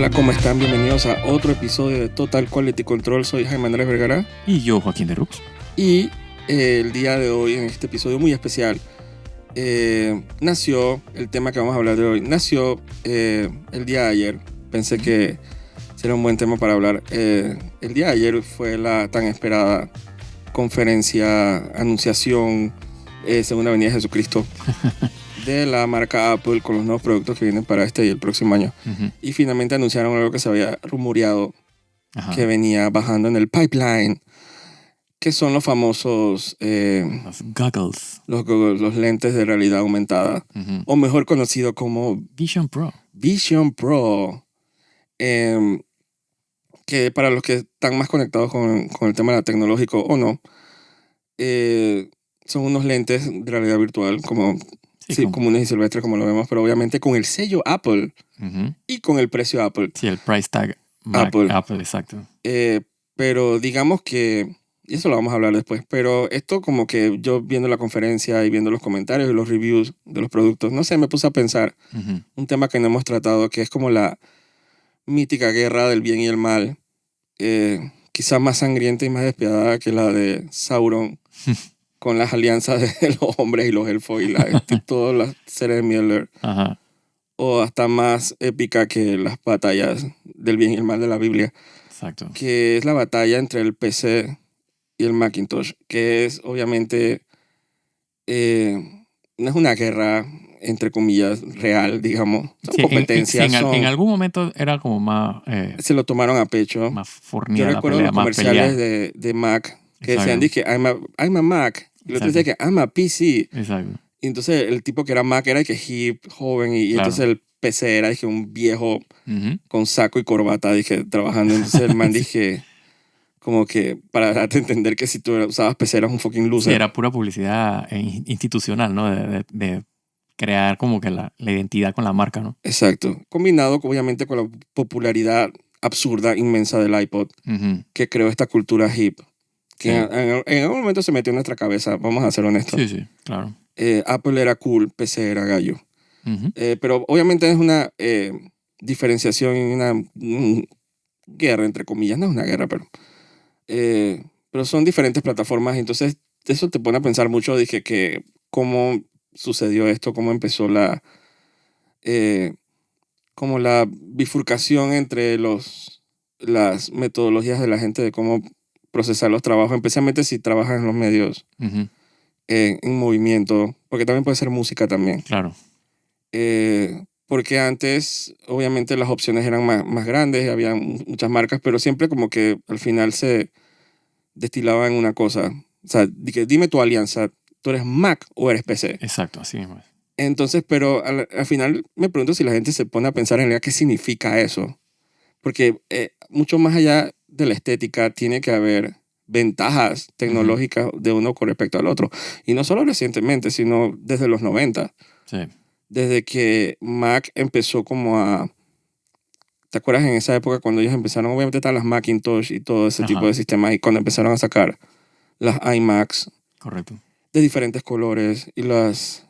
Hola, ¿cómo están? Bienvenidos a otro episodio de Total Quality Control. Soy Jaime Andrés Vergara. Y yo, Joaquín de Rux. Y el día de hoy, en este episodio muy especial, nació el tema que vamos a hablar de hoy. Nació el día de ayer. Pensé que sería un buen tema para hablar. El día de ayer fue la tan esperada conferencia, anunciación, Segunda Venida de Jesucristo, de la marca Apple con los nuevos productos que vienen para este y el próximo año. Y finalmente anunciaron algo que se había rumoreado que venía bajando en el pipeline, que son los famosos los goggles. Los lentes de realidad aumentada, o mejor conocido como Vision Pro. Vision Pro, que para los que están más conectados con el tema tecnológico o no, son unos lentes de realidad virtual como comunes y silvestres, como lo vemos, pero obviamente con el sello Apple y con el precio Apple. Sí, el price tag Apple, exacto. Pero digamos que, y eso lo vamos a hablar después, pero esto como que yo viendo la conferencia y viendo los comentarios y los reviews de los productos, no sé, me puse a pensar un tema que no hemos tratado, que es como la mítica guerra del bien y el mal, quizás más sangrienta y más despiadada que la de Sauron con las alianzas de los hombres y los elfos y todas las series de Miller. O hasta más épica que las batallas del bien y el mal de la Biblia. Exacto. Que es la batalla entre el PC y el Macintosh, que es obviamente no es una guerra entre comillas real, digamos. Son competencias. En algún momento era como más... se lo tomaron a pecho. Más fornida. Yo recuerdo los comerciales de Mac que decían, dije, I'm a Mac. Y el otro decía que I'm a PC. Exacto. Y entonces el tipo que era Mac era que hip, joven, y entonces el PC era dije, un viejo con saco y corbata, dije, trabajando. Entonces el man dije, como que para darte a entender que si tú usabas PC eras un fucking loser. Sí, era pura publicidad institucional, ¿no? De crear como que la identidad con la marca, ¿no? Exacto. Combinado obviamente con la popularidad absurda, inmensa del iPod, que creó esta cultura hip. Que en algún momento se metió en nuestra cabeza, vamos a ser honestos. Sí, claro. Apple era cool, PC era gallo. Pero obviamente es una diferenciación y una guerra, entre comillas. No es una guerra, pero son diferentes plataformas. Entonces eso te pone a pensar mucho. Dije que cómo sucedió esto, cómo empezó como la bifurcación entre las metodologías de la gente de cómo procesar los trabajos, especialmente si trabajas en los medios en movimiento, porque también puede ser música también. Claro. Porque antes, obviamente, las opciones eran más grandes, había muchas marcas, pero siempre como que al final se destilaba en una cosa. O sea, dime tu alianza, ¿tú eres Mac o eres PC? Exacto, así mismo es. Entonces, pero al final me pregunto si la gente se pone a pensar en realidad qué significa eso. Porque mucho más allá de la estética tiene que haber ventajas tecnológicas de uno con respecto al otro. Y no solo recientemente, sino desde los 90. Sí. Desde que Mac empezó como a... ¿Te acuerdas en esa época cuando ellos empezaron? Obviamente están las Macintosh y todo ese tipo de sistemas. Y cuando empezaron a sacar las iMacs. Correcto. De diferentes colores. Y las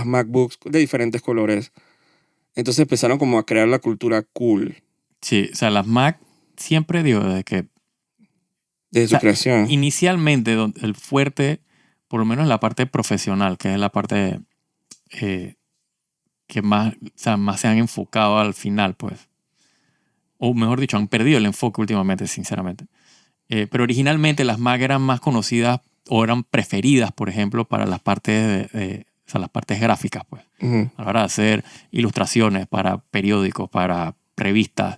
MacBooks de diferentes colores. Entonces empezaron como a crear la cultura cool. Sí, o sea, las Mac siempre digo desde que... Desde su creación. Inicialmente, el fuerte, por lo menos en la parte profesional, que es la parte que más se han enfocado al final, pues. O mejor dicho, han perdido el enfoque últimamente, sinceramente. Pero originalmente las Mac eran más conocidas o eran preferidas, por ejemplo, para las partes las partes gráficas, pues. A la hora de hacer ilustraciones para periódicos, para revistas,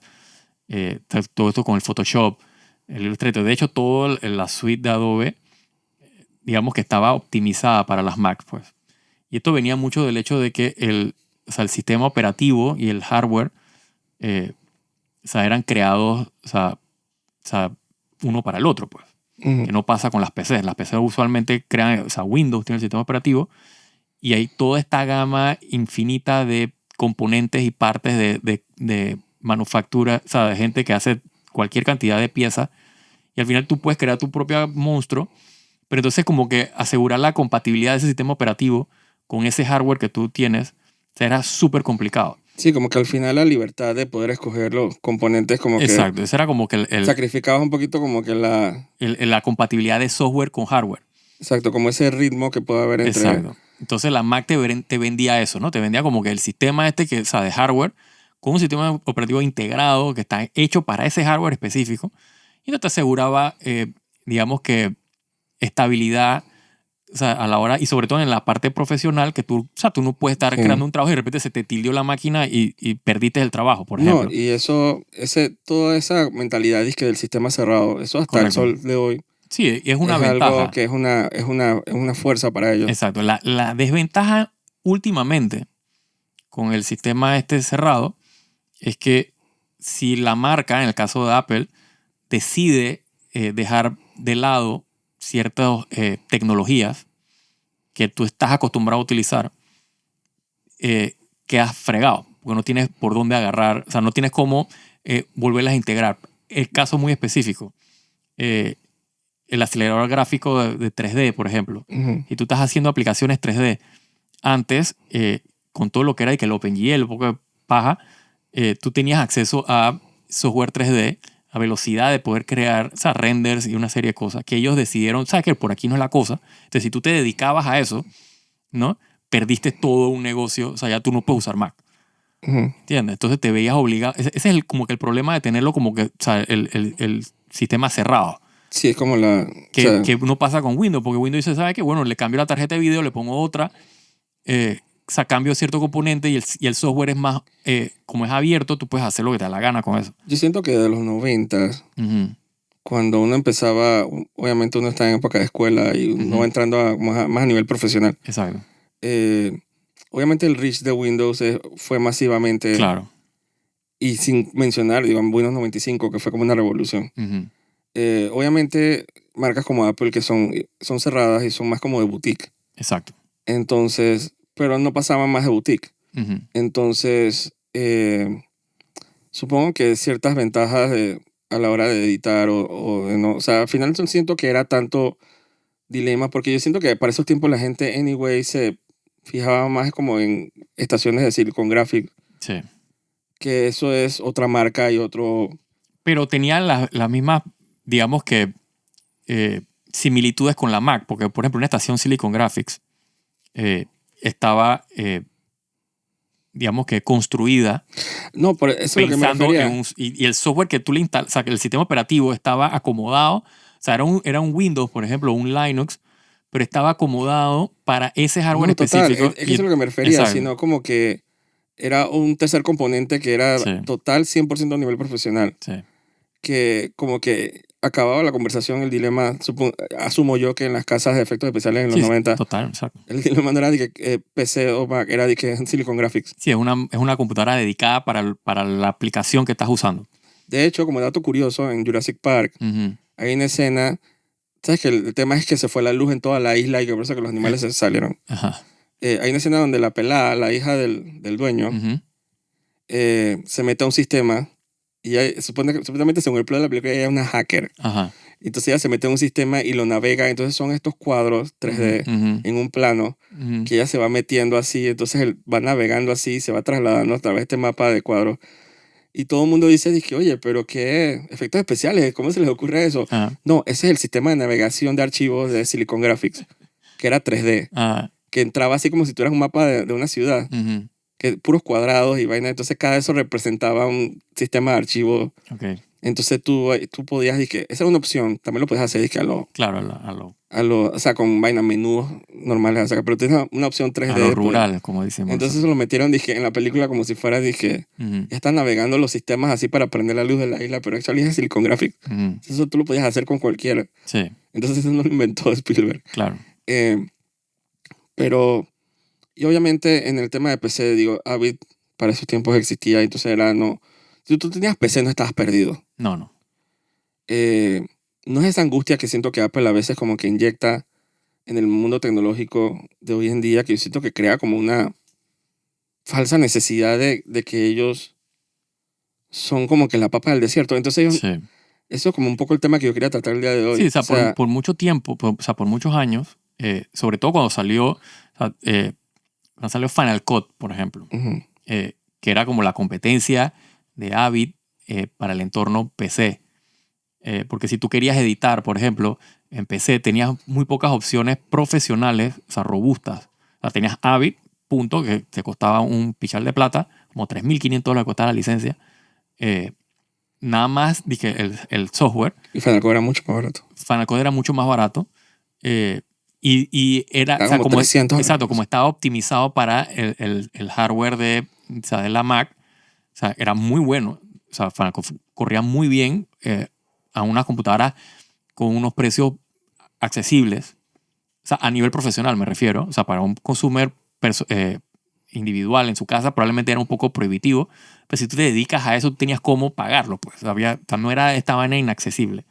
todo esto con el Photoshop, el Illustrator. De hecho, toda la suite de Adobe, digamos que estaba optimizada para las Mac, pues. Y esto venía mucho del hecho de que el sistema operativo y el hardware eran creados uno para el otro, pues. Que no pasa con las PCs. Las PCs usualmente crean, Windows tiene el sistema operativo y hay toda esta gama infinita de componentes y partes de manufactura, de gente que hace cualquier cantidad de piezas y al final tú puedes crear tu propio monstruo, pero entonces como que asegurar la compatibilidad de ese sistema operativo con ese hardware que tú tienes era súper complicado. Sí, como que al final la libertad de poder escoger los componentes como que Exacto, ese era como que sacrificabas un poquito como que la compatibilidad de software con hardware. exacto, como ese ritmo que puede haber entre... Exacto. Entonces la Mac te vendía eso, ¿no? Te vendía como que el sistema o sea, de hardware con un sistema operativo integrado que está hecho para ese hardware específico y no te aseguraba, digamos que, estabilidad, o sea, a la hora, y sobre todo en la parte profesional, que tú, o sea, tú no puedes estar Sí. creando un trabajo y de repente se te tildió la máquina y perdiste el trabajo, por No, ejemplo. y eso, toda esa mentalidad dizque del sistema cerrado, eso hasta el Correcto. sol de hoy Sí, y es una es ventaja. algo que es una fuerza para ellos. Exacto. La desventaja últimamente con el sistema este cerrado es que si la marca, en el caso de Apple, decide dejar de lado ciertas tecnologías que tú estás acostumbrado a utilizar, quedas fregado, porque no tienes por dónde agarrar, o sea, no tienes cómo volverlas a integrar. El caso muy específico, el acelerador gráfico de 3D, por ejemplo, Ujú. y tú estás haciendo aplicaciones 3D, antes, con todo lo que era y que el OpenGL, un poco de paja, tú tenías acceso a software 3D, a velocidad de poder crear, o sea, renders y una serie de cosas que ellos decidieron, sabes que por aquí no es la cosa. Entonces, si tú te dedicabas a eso, ¿no? Perdiste todo un negocio, o sea, ya tú no puedes usar Mac, Ujú. ¿entiendes? Entonces te veías obligado. Ese es como que el problema de tenerlo como que, o sea, el sistema cerrado. Sí, es como la... O Que, sea, que no pasa con Windows, porque Windows dice, ¿sabe qué? Bueno, le cambio la tarjeta de video, le pongo otra, o sea, cambio cierto componente y el software es más, como es abierto, tú puedes hacer lo que te da la gana con eso. yo siento que de los 90, Ujú, cuando uno empezaba, obviamente uno está en época de escuela y uno ujú. va entrando más a nivel profesional. Exacto. Eh, obviamente el reach de Windows fue masivamente, Claro. y sin mencionar, digo, en Windows 95, que fue como una revolución. Ujú. Obviamente marcas como Apple que son cerradas y son más como de boutique. Exacto. Entonces, pero no pasaban más de boutique. Ujú. Entonces, supongo que ciertas ventajas a la hora de editar o de no, o sea, al final yo siento que era tanto dilema, porque yo siento que para esos tiempos la gente, anyway, se fijaba más como en estaciones de Silicon Graphics, Sí. que eso es otra marca y otro... Pero tenía las mismas, digamos que, similitudes con la Mac, porque, por ejemplo, una estación Silicon Graphics estaba, digamos que, construida No, por eso es lo que me pensando en refería. y el software que tú le instalas, o sea, que el sistema operativo estaba acomodado, o sea, era un Windows, por ejemplo, un Linux, pero estaba acomodado para ese hardware No, total, específico. es que eso es lo que me refería, Exacto, sino como que era un tercer componente que era sí, total 100% a nivel profesional, sí. que como que acababa la conversación, el dilema, asumo yo que en las casas de efectos especiales en los Sí, 90, total, exacto. el dilema no era de que PC o Mac, era de que Silicon Graphics. Sí, es una computadora dedicada para la aplicación que estás usando. De hecho, como dato curioso, en Jurassic Park Ujú. hay una escena, sabes que el tema es que se fue la luz en toda la isla y que por eso que los Eh, animales se salieron. Ajá. Hay una escena donde la pelada, la hija del dueño, Ujú. se mete a un sistema y supuestamente según el plot de la película ella es una hacker. Ajá. Entonces ella se mete en un sistema y lo navega. Entonces son estos cuadros Ujú, 3D ujú, en un plano ujú. que ella se va metiendo así. Entonces él va navegando así, se va trasladando a través de este mapa de cuadros. Y todo el mundo dice, oye, pero qué efectos especiales, ¿cómo se les ocurre eso? Ajá. No, ese es el sistema de navegación de archivos de Silicon Graphics, que era 3D, Ajá. que entraba así como si tuvieras un mapa de una ciudad, Ujú. que puros cuadrados y vaina. Entonces cada eso representaba un sistema de archivos. Ok. Entonces tú podías, dije, esa era una opción, también lo puedes hacer, dije, Claro, o sea, con vaina menús normales, o sea, pero tienes una opción a lo 3D, pues. rural, como decimos Entonces nosotros. eso lo metieron, dije, en la película como si fuera, dije, Ujú, ya están navegando los sistemas así para prender la luz de la isla, pero actually es Silicon Graphics. ujú. Eso tú lo podías hacer con cualquiera. Sí, Entonces eso no lo inventó Spielberg. claro. Eh, pero, y obviamente en el tema de PC, digo, Avid para esos tiempos existía, entonces era, no, si tú tenías PC no estabas perdido. No, no. Eh, no es esa angustia que siento que Apple a veces como que inyecta en el mundo tecnológico de hoy en día, que yo siento que crea como una falsa necesidad de que ellos son como que la papa del desierto. Entonces, Sí. eso es como un poco el tema que yo quería tratar el día de Sí, hoy. o sea, O sea, por mucho tiempo, o sea, por muchos años, sobre todo cuando salió Final Cut, por ejemplo, ujú, que era como la competencia de Avid para el entorno PC. Porque si tú querías editar, por ejemplo, en PC tenías muy pocas opciones profesionales, o sea, robustas. O sea, tenías Avid, punto, que te costaba un pichal de plata, como $3,500 costaba la licencia. Nada más, dije, el software. Y Final Cut era mucho más barato. Final Cut era mucho más barato. Y era, Era o sea, como $300. exacto, como estaba optimizado para el hardware o sea, de la Mac, o sea, era muy bueno. O sea, Final Cut corría muy bien a una computadora con unos precios accesibles. O sea, a nivel profesional me refiero. O sea, para un consumer individual en su casa probablemente era un poco prohibitivo. Pero si tú te dedicas a eso, tú tenías cómo pagarlo. Pues o sea, no era esta vaina inaccesible.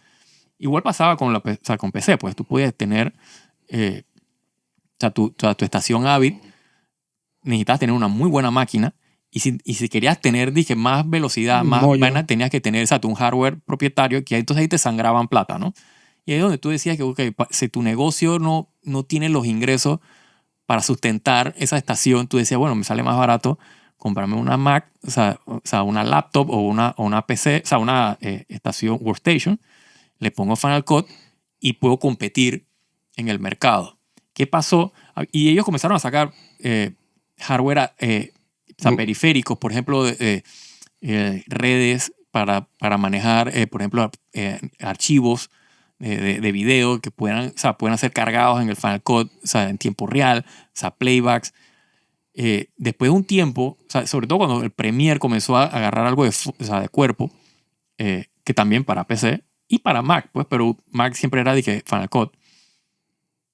Igual pasaba o sea, con PC. Pues tú podías tener o sea, tu estación Avid, necesitabas tener una muy buena máquina. Y si querías tener, dije, más velocidad, más vaina, tenías que tener, exacto, un hardware propietario, que entonces ahí te sangraban plata, ¿no? Y ahí es donde tú decías que, okay, si tu negocio no tiene los ingresos para sustentar esa estación, tú decías, bueno, me sale más barato comprarme una Mac, o sea una laptop o una PC, o sea, una estación workstation, le pongo Final Cut y puedo competir en el mercado. ¿Qué pasó? Y ellos comenzaron a sacar hardware, o sea, periféricos, por ejemplo, redes para manejar, por ejemplo, archivos de video que puedan ser cargados en el Final Cut, o sea, en tiempo real, o sea, playbacks. Después de un tiempo, o sea, sobre todo cuando el Premiere comenzó a agarrar algo de cuerpo, que también para PC y para Mac, pues, pero Mac siempre era de que Final Cut.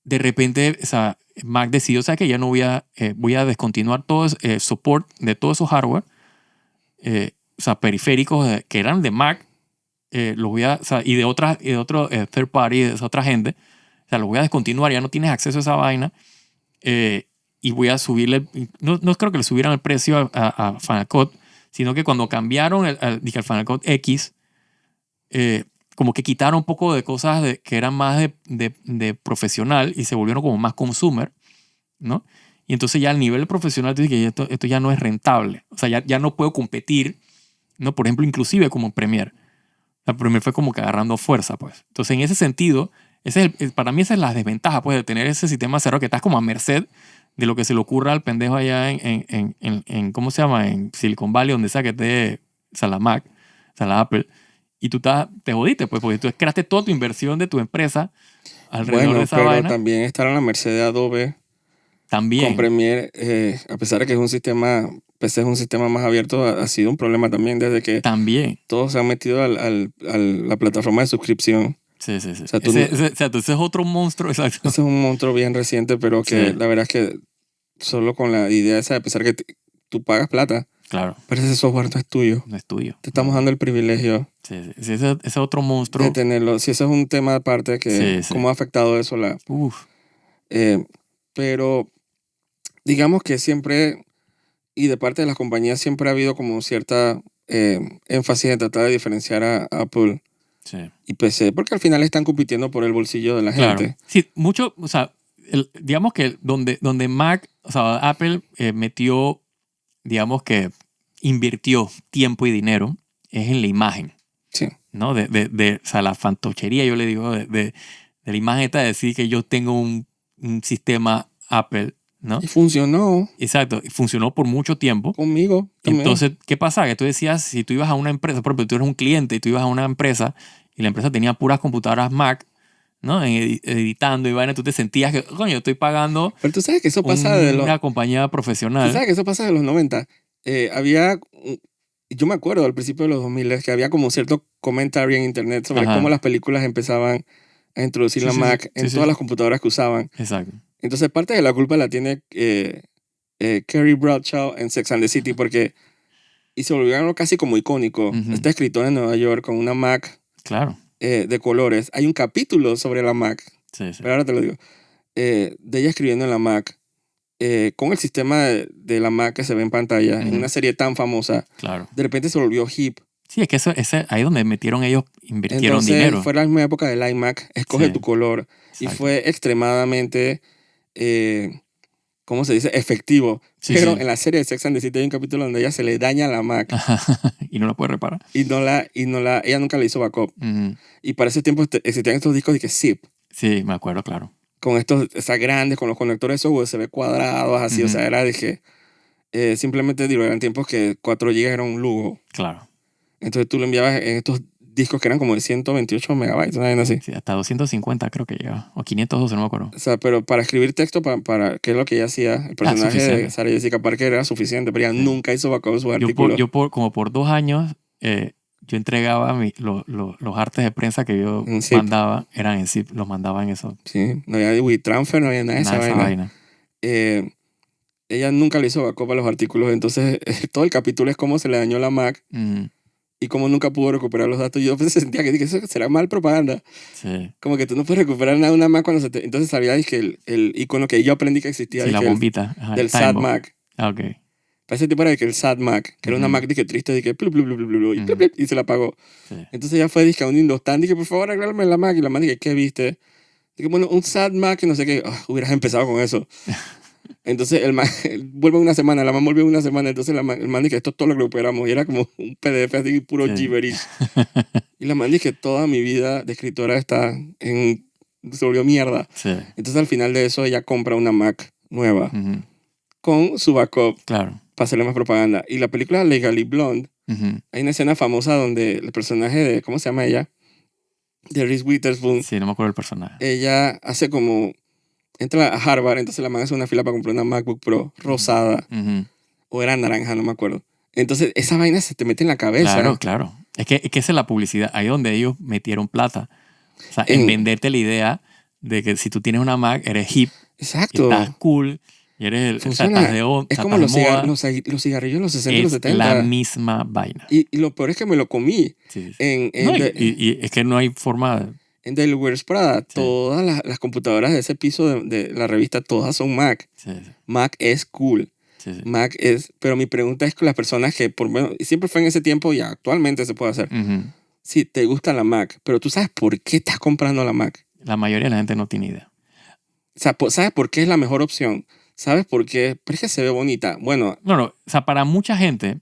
De repente, o sea, Mac decidió, o sea, que ya no voy a descontinuar todo el support de todo esos hardware, o sea, periféricos que eran de Mac, los voy a, o sea, y de otro third party, de esa otra gente, o sea, los voy a descontinuar, ya no tienes acceso a esa vaina, y voy a subirle, no creo que le subieran el precio a Final Cut, sino que cuando cambiaron el Final Cut X, como que quitaron un poco de cosas que eran más de profesional y se volvieron como más consumer, ¿no? Y entonces ya al nivel profesional, tú dices que esto ya no es rentable. O sea, ya no puedo competir, ¿no? Por ejemplo, inclusive como Premiere. La Premiere fue como que agarrando fuerza, pues. Entonces, en ese sentido, para mí esa es la desventaja, pues, de tener ese sistema cerrado que estás como a merced de lo que se le ocurra al pendejo allá en ¿cómo se llama? En Silicon Valley, donde sea que esté, o sea, la Mac, o sea, la Apple. Y tú te jodiste, pues, porque tú creaste toda tu inversión de tu empresa alrededor de esa pero vaina. también estar a la merced de Adobe También. con Premiere, a pesar de que es un sistema, PC es un sistema más abierto, ha sido un problema también desde que También. todos se han metido a la plataforma de suscripción. Sí. O sea, Ese es otro monstruo, exacto. Ese es un monstruo bien reciente, pero que la verdad es que solo con la idea esa de pensar que tú pagas plata, claro, pero ese software no es tuyo. no es tuyo. Te estamos dando el privilegio Ese otro monstruo. de tenerlo. Si eso es un tema aparte, que cómo ha afectado eso Uf. pero digamos que siempre, y de parte de las compañías, siempre ha habido como cierta énfasis en tratar de diferenciar a Apple Sí. y PC, porque al final están compitiendo por el bolsillo de la gente. Sí, mucho, o sea, digamos que donde Mac, o sea, Apple metió, digamos que invirtió tiempo y dinero es en la imagen. Sí. ¿No? O sea, la fantochería, yo le digo, de la imagen esta de decir que yo tengo un sistema Apple, ¿no? Y funcionó. Exacto, y funcionó por mucho tiempo. Conmigo también. Entonces, ¿qué pasa? Que tú decías, si tú ibas a una empresa, por ejemplo, tú eres un cliente y tú ibas a una empresa y la empresa tenía puras computadoras Mac, ¿no? Editando y vaina, tú te sentías que, coño, estoy pagando. Pero tú sabes que eso pasa una compañía profesional. Tú sabes que eso pasa de los 90. Yo me acuerdo al principio de los 2000 que había como cierto comentario en internet sobre cómo las películas empezaban a introducir la Mac en todas las computadoras que usaban. Exacto. Entonces parte de la culpa la tiene Carrie Bradshaw en Sex and the City y se volvió algo casi como icónico. Esta escritora en Nueva York con una Mac de colores. Hay un capítulo sobre la Mac, pero ahora te lo digo, de ella escribiendo en la Mac con el sistema de la Mac que se ve en pantalla en una serie tan famosa. Claro. De repente se volvió hip. Sí, es que ahí donde invirtieron Entonces, dinero. fue la misma época del iMac, escoge tu color. Exacto. Y fue extremadamente ¿cómo se dice? Efectivo. Sí, Pero sí. en la serie de Sex and the City hay un capítulo donde ella se le daña la Mac Y no la puede reparar. ella nunca le hizo backup. Ujú. Y para ese tiempo existían estos discos de que zip, Sí, me acuerdo, claro. con esas grandes, con los conectores esos USB cuadrados, así. O Ujú. sea, era, dije, simplemente, digo, eran tiempos que 4 GB era un lujo. Claro. Entonces tú lo enviabas en estos discos que eran como de 128 megabytes, una vaina así. Sí, hasta 250 creo que llega. O 512, no me acuerdo. O sea, pero para escribir texto, que es lo que ella hacía, el personaje de suficiente. Sarah Jessica Parker era suficiente, pero ella Sí. nunca hizo backup de sus artículos. Como por 2 años, yo entregaba los artes de prensa que yo En zip. mandaba, eran en zip, los mandaba en eso. Sí, no había WeTransfer, no había nada de Nada esa de esa vaina. vaina. Ella nunca le hizo backup a los artículos, entonces todo el capítulo es cómo se le dañó la Mac Ujú. y cómo nunca pudo recuperar los datos. Yo a veces sentía que dije, eso será mal propaganda. Sí. Como que tú no puedes recuperar nada de una Mac cuando se te... Entonces sabía que el icono que yo aprendí que existía Sí, la dije, bombita. Ajá, del el time SAT bomb. Mac. Ah, ok. Para ese tipo era de que el SAT Mac, que era una Ujú. Mac dije, triste, dije, plu, plu, plu, plu, plu, y, plu, Ujú. plu, y se la apagó. Sí. Entonces ella fue dije, a un Indostan, dije, por favor, arréglame la Mac. Y la man dije, ¿qué viste? Dije, bueno, un SAT Mac y no sé qué. Hubieras empezado con eso. Entonces el man vuelve una semana, la man volvió una semana, entonces el man dice, esto es todo lo que recuperamos. Y era como un PDF así, puro Sí. gibberish. Y la man dice, toda mi vida de escritora se volvió mierda. Sí. Entonces al final de eso ella compra una Mac nueva Ujú. con su backup Claro. para hacerle más propaganda. Y la película Legally Blonde, Ujú. hay una escena famosa donde el personaje de, ¿cómo se llama ella? De Reese Witherspoon, Sí, no me acuerdo el personaje. ella hace como, entra a Harvard, entonces la man hace una fila para comprar una MacBook Pro rosada, Ujú. o era naranja, no me acuerdo. Entonces esa vaina se te mete en la cabeza. Claro, claro. Es que esa es la publicidad. Ahí donde ellos metieron plata. O sea, en venderte la idea de que si tú tienes una Mac, eres hip, y Exacto. estás cool, y eres, o sea, Funciona. estás de Es como estás los, de moda. los cigarrillos en los 60 y los Es 70. la misma vaina. Y lo peor es que me lo comí. Sí, sí. En, No, en, y es que no hay forma de... en Delaware Prada, Sí. todas las computadoras de ese piso de la revista, todas son Mac. Sí, sí, Mac es cool. sí, sí. Mac es... Pero mi pregunta es con las personas que, y siempre fue en ese tiempo y actualmente se puede hacer. Ujú. Sí, te gusta la Mac, pero tú sabes por qué estás comprando la Mac. La mayoría de la gente no tiene idea. O sea, ¿sabes por qué es la mejor opción? ¿Sabes por qué? Pero es que se ve bonita. Bueno, No, o sea, para mucha gente,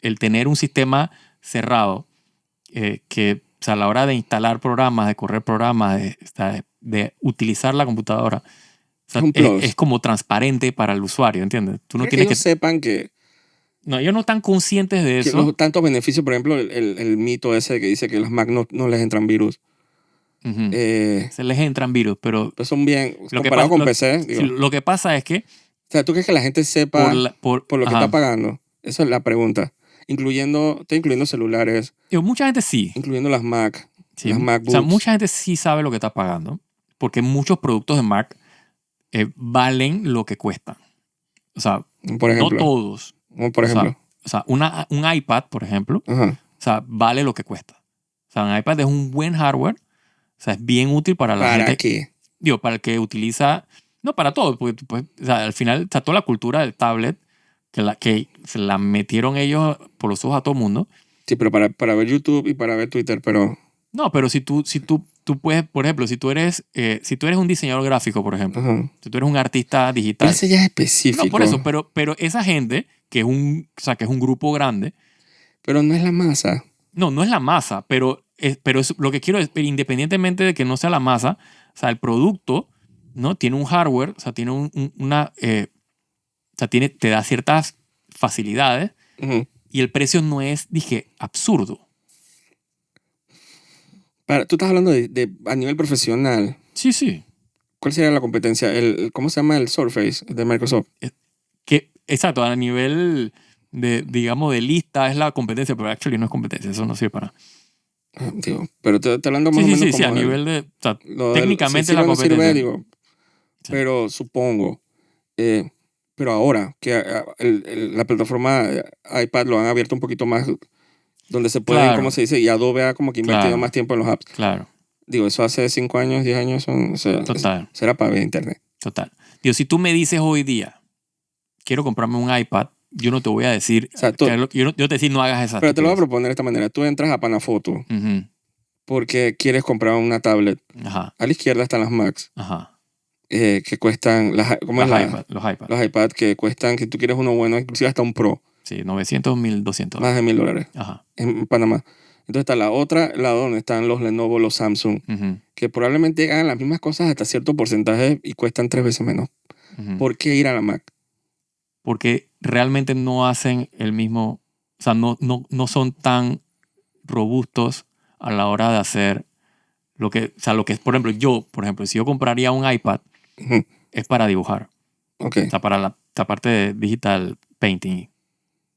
el tener un sistema cerrado, que, o sea, a la hora de instalar programas, de correr programas, de utilizar la computadora, o sea, es un plus. es como transparente para el usuario, ¿entiendes? Tú no ¿Crees que tienes ellos sepan No, ellos no están conscientes de que eso. los tantos beneficios, por ejemplo, el mito ese que dice que las Mac no les entran virus? Ujú. Eh, Se les entran virus, pero pues son bien, lo que comparado pasa, con PC, sí, digo. lo que pasa es que O sea, ¿tú crees que la gente sepa por lo que ajá. está pagando? Esa es la pregunta. Está incluyendo celulares, Digo, mucha gente sí. incluyendo las Mac, Sí, las o MacBooks. sea, mucha gente sí sabe lo que está pagando, porque muchos productos de Mac valen lo que cuestan. O sea, Por ejemplo. no todos. Como por ejemplo. O sea, un iPad, por ejemplo, Ajá. o sea, vale lo que cuesta. O sea, un iPad es un buen hardware, o sea, es bien útil para la ¿Para gente. qué? Digo, para el que utiliza, no para todo, porque pues, o sea, al final está toda la cultura del tablet que se la metieron ellos por los ojos a todo el mundo. Sí, pero para ver YouTube y para ver Twitter, pero... No, pero si tú puedes, por ejemplo, si tú eres un diseñador gráfico, por ejemplo, Ajá. si tú eres un artista Pero digital. ese ya es específico. No, por eso, pero esa gente, que es un grupo grande. Pero no es la masa. No es la masa, pero lo que quiero es, independientemente de que no sea la masa, o sea, el producto, ¿no? Tiene un hardware, o sea, tiene te da ciertas facilidades, Ujú. y el precio no es, dije, absurdo. Tú estás hablando a nivel profesional. Sí, sí. ¿Cuál sería la competencia? ¿Cómo se llama el Surface de Microsoft? Exacto, a nivel digamos, de lista es la competencia, pero actually no es competencia, eso no sirve para nada. Digo, pero te hablando más o menos Sí, como a nivel de, o sea, técnicamente si la sirve o no competencia. sirve, digo, Sí. pero supongo. Pero ahora que la plataforma iPad lo han abierto un poquito más, donde se pueden, Claro. ¿cómo se dice? Y Adobe ha como que invertido Claro. más tiempo en los apps. Claro, Digo, eso hace 5 años, 10 años, o sea, total, será para ver internet. total. Digo, si tú me dices hoy día, quiero comprarme un iPad, yo no te voy a decir, O sea, yo te decir no hagas esa pero te lo voy a estupidez. proponer de esta manera. Tú entras a Panafoto Ujú. porque quieres comprar una tablet. Ajá, A la izquierda están las Macs. ajá. que cuestan, ¿cómo es Los iPad. los iPad que cuestan, que tú quieres uno bueno, inclusive hasta un Pro, Sí, 900, 1200. más de $1,000 Ajá. en Panamá. Entonces está la otra, lado donde están los Lenovo, los Samsung, Ujú, que probablemente hagan las mismas cosas hasta cierto porcentaje y cuestan 3 veces menos. ujú. ¿Por qué ir a la Mac? Porque realmente no hacen el mismo, o sea, no son tan robustos a la hora de hacer o sea, lo que es, por ejemplo, si yo compraría un iPad, Ujú. es para dibujar, Ok. o sea, para la parte de digital painting, o